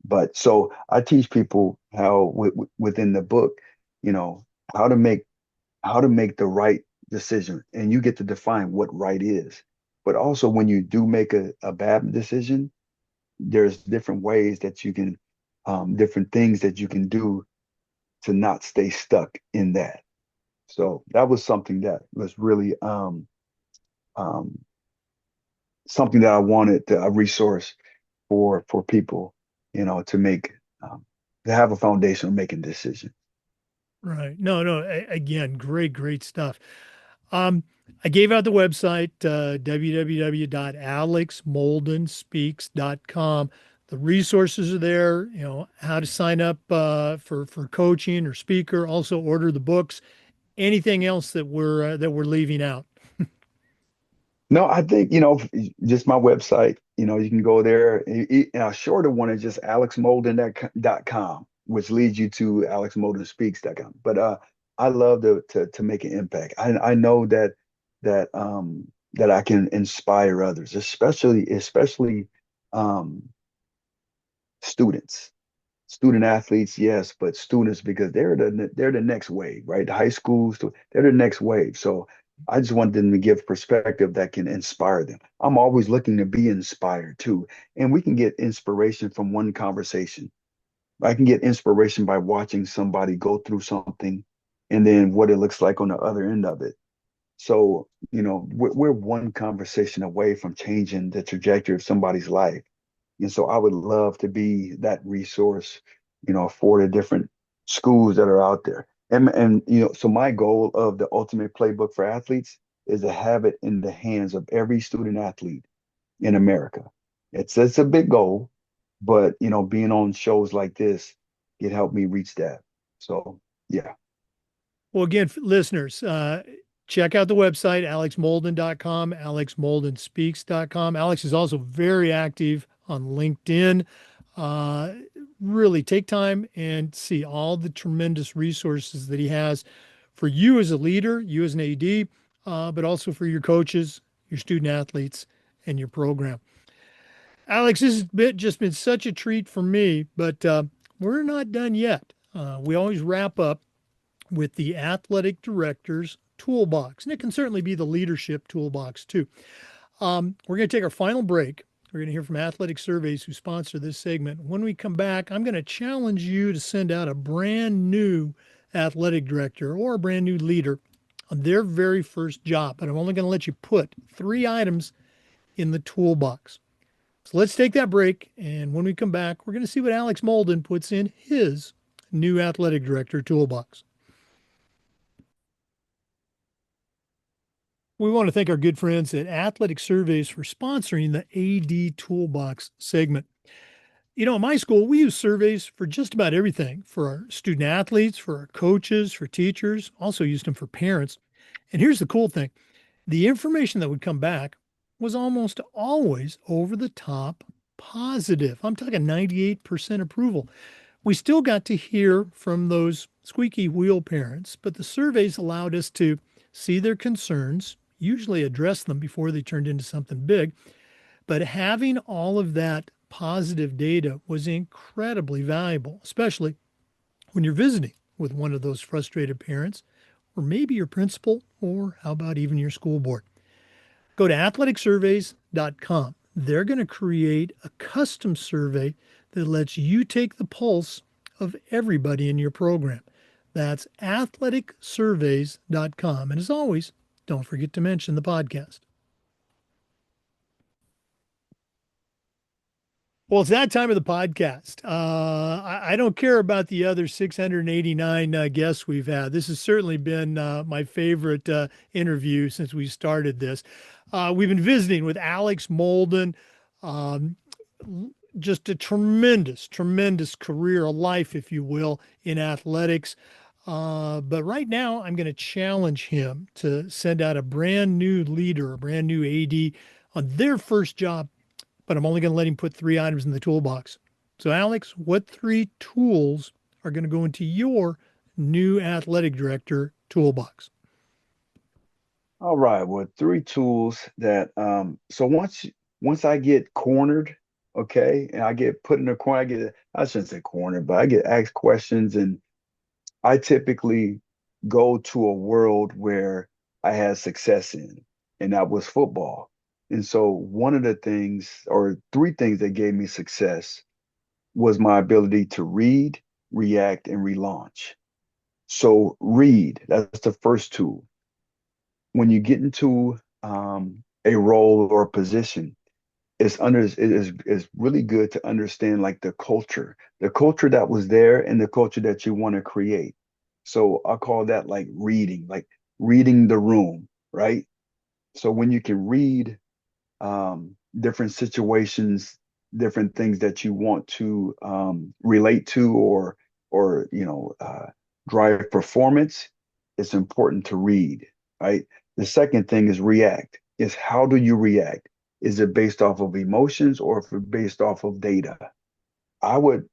But so I teach people how within the book, you know, how to make how to make the right decision. And you get to define what right is. But also when you do make a bad decision, there's different ways that you can, different things that you can do to not stay stuck in that. So that was something that was really um, something that I wanted a resource for people, to make to have a foundation of making decisions. Right. No, no. Again, great, great stuff. Um, I gave out the website, www.alexmoldenspeaks.com. The resources are there, how to sign up for coaching or speaker, also order the books, anything else that we're leaving out. No, I think, just my website, you can go there. A shorter one is just alexmolden.com, which leads you to alexmoldenspeaks.com. But I love to make an impact. I know that I can inspire others, especially um, students. Student athletes, yes, but students because they're the next wave, right? The high schools, they're the next wave. So I just want them to give perspective that can inspire them. I'm always looking to be inspired too, and we can get inspiration from one conversation. I can get inspiration by watching somebody go through something, and then what it looks like on the other end of it. So, we're one conversation away from changing the trajectory of somebody's life. And so I would love to be that resource, for the different schools that are out there. And so my goal of the ultimate playbook for athletes is to have it in the hands of every student athlete in America. It's a big goal, but being on shows like this can help me reach that. So yeah. Well, again, listeners, check out the website, alexmolden.com, alexmoldenspeaks.com. Alex is also very active on LinkedIn. Uh, really take time and see all the tremendous resources that he has for you as a leader, you as an AD, but also for your coaches, your student athletes, and your program. Alex, this has just been such a treat for me, but we're not done yet. We always wrap up with the athletic director's toolbox. And it can certainly be the leadership toolbox too. We're going to take our final break. We're going to hear from Athletic Surveys who sponsor this segment. When we come back, I'm going to challenge you to send out a brand new athletic director or a brand new leader on their very first job. But I'm only going to let you put 3 items in the toolbox. So let's take that break. And when we come back, we're going to see what Alex Molden puts in his new athletic director toolbox. We want to thank our good friends at Athletic Surveys for sponsoring the AD Toolbox segment. At my school, we use surveys for just about everything for our student athletes, for our coaches, for teachers, also used them for parents. And here's the cool thing the information that would come back was almost always over the top positive. I'm talking 98% approval. We still got to hear from those squeaky wheel parents, but the surveys allowed us to see their concerns, usually address them before they turned into something big. But having all of that positive data was incredibly valuable, especially when you're visiting with one of those frustrated parents, or maybe your principal, or how about even your school board. Go to athleticsurveys.com. They're going to create a custom survey that lets you take the pulse of everybody in your program. That's athleticsurveys.com. And as always, don't forget to mention the podcast. Well, it's that time of the podcast. I don't care about the other 689 guests we've had. This has certainly been my favorite interview since we started this. We've been visiting with Alex Molden. Um, just a tremendous, tremendous career, a life, if you will, in athletics. But right now, I'm going to challenge him to send out a brand new leader, a brand new AD on their first job, but I'm only going to let him put 3 items in the toolbox. So, Alex, what 3 tools are going to go into your new athletic director toolbox? All right. Well, 3 tools that so once I get cornered, okay, and I get put in a corner, I shouldn't say cornered, but I get asked questions and I typically go to a world where I had success in, and that was football. And so one of the things, or three things that gave me success was my ability to read, react, and relaunch. So read, that's the first tool. When you get into a role or a position, it is really good to understand like the culture that was there and the culture that you want to create. So I call that like reading the room, right? So when you can read different situations, different things that you want to relate to or drive performance, it's important to read, right? The second thing is react. Is how do you react? Is it based off of emotions or if it's based off of data? I would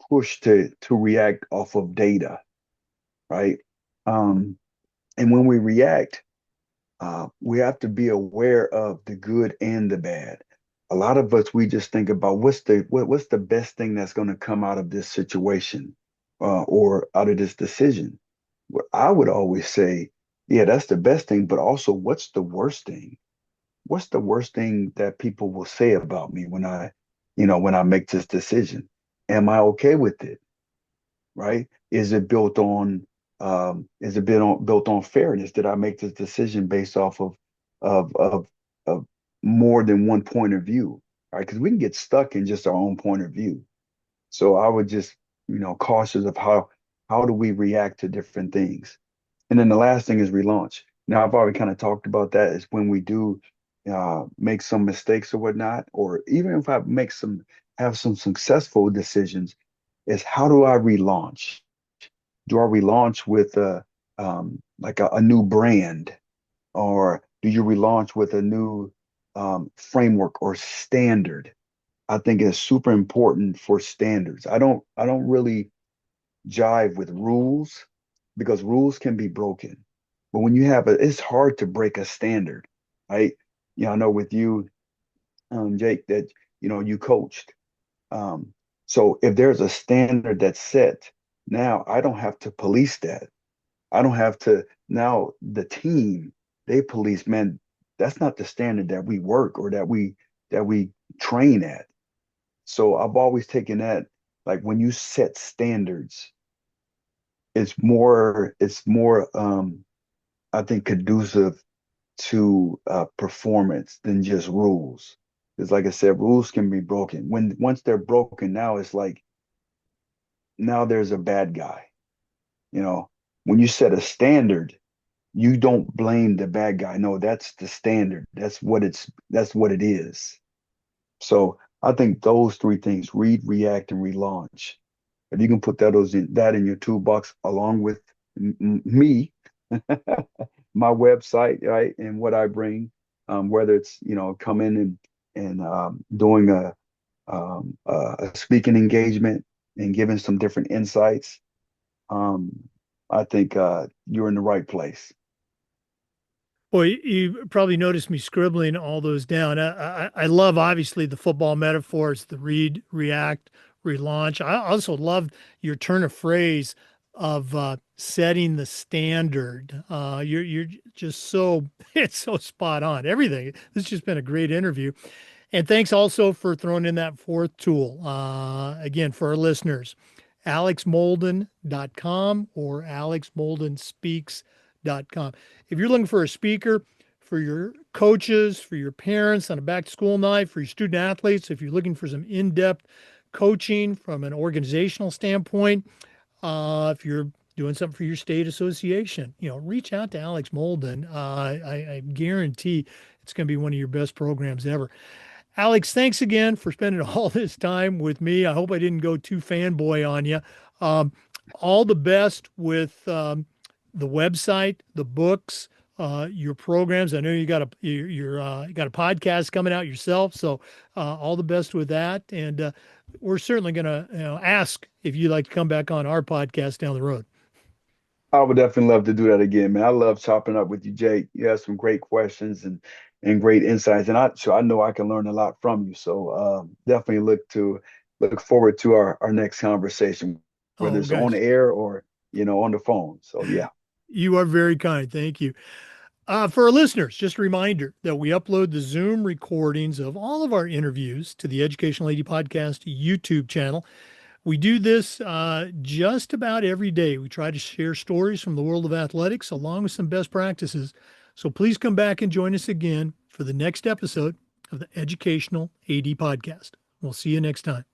push to react off of data, right? Um, and when we react, we have to be aware of the good and the bad. A lot of us, we just think about what's the best thing that's going to come out of this situation or out of this decision. What I would always say, yeah, that's the best thing, but also what's the worst thing? What's the worst thing that people will say about me when I make this decision? Am I okay with it? Right? Is it built on fairness? Did I make this decision based off of of of more than one point of view? Right? Because we can get stuck in just our own point of view. So I would just, cautious of how do we react to different things. And then the last thing is relaunch. Now I've already kind of talked about that is when we do make some mistakes or whatnot, or even if I have some successful decisions, is how do I relaunch? Do I relaunch with a new brand, or do you relaunch with a new framework or standard? I think it's super important for standards. I don't really jive with rules because rules can be broken. But when it's hard to break a standard, right? I know with you, Jake, that you coached. Um, so if there's a standard that's set, now I don't have to police that. I don't have to now the team, they police, man, that's not the standard that we work or that we train at. So I've always taken that, like when you set standards, it's more I think conducive to performance than just rules. Because like I said, rules can be broken. Once they're broken, now it's like now there's a bad guy. You know, when you set a standard, you don't blame the bad guy. No, that's the standard. That's what it is. So I think those three things, read, react, and relaunch. If you can put that in your toolbox along with me, my website, right, and what I bring, whether it's coming and doing a speaking engagement and giving some different insights, um, I think you're in the right place. Well, you probably noticed me scribbling all those down. I love obviously the football metaphors, the read, react, relaunch. I also love your turn of phrase of setting the standard. You're just so it's so spot on. Everything. This has just been a great interview. And thanks also for throwing in that fourth tool. Again, for our listeners, alexmolden.com or alexmoldenspeaks.com. If you're looking for a speaker for your coaches, for your parents on a back to school night, for your student athletes, if you're looking for some in depth coaching from an organizational standpoint, if you're doing something for your state association, reach out to Alex Molden. I guarantee it's going to be one of your best programs ever. Alex, thanks again for spending all this time with me. I hope I didn't go too fanboy on you. Um, all the best with the website, the books, your programs. I know you got you got a podcast coming out yourself, so all the best with that. And we're certainly going to ask if you'd like to come back on our podcast down the road. I would definitely love to do that again, man. I love chopping up with you, Jake. You have some great questions and great insights, and I know I can learn a lot from you. So definitely look forward to our next conversation, whether Oh, it's on guys. air or on the phone. So yeah. You are very kind. Thank you. For our listeners, just a reminder that we upload the Zoom recordings of all of our interviews to the Educational AD Podcast YouTube channel. We do this just about every day. We try to share stories from the world of athletics along with some best practices. So please come back and join us again for the next episode of the Educational AD Podcast. We'll see you next time.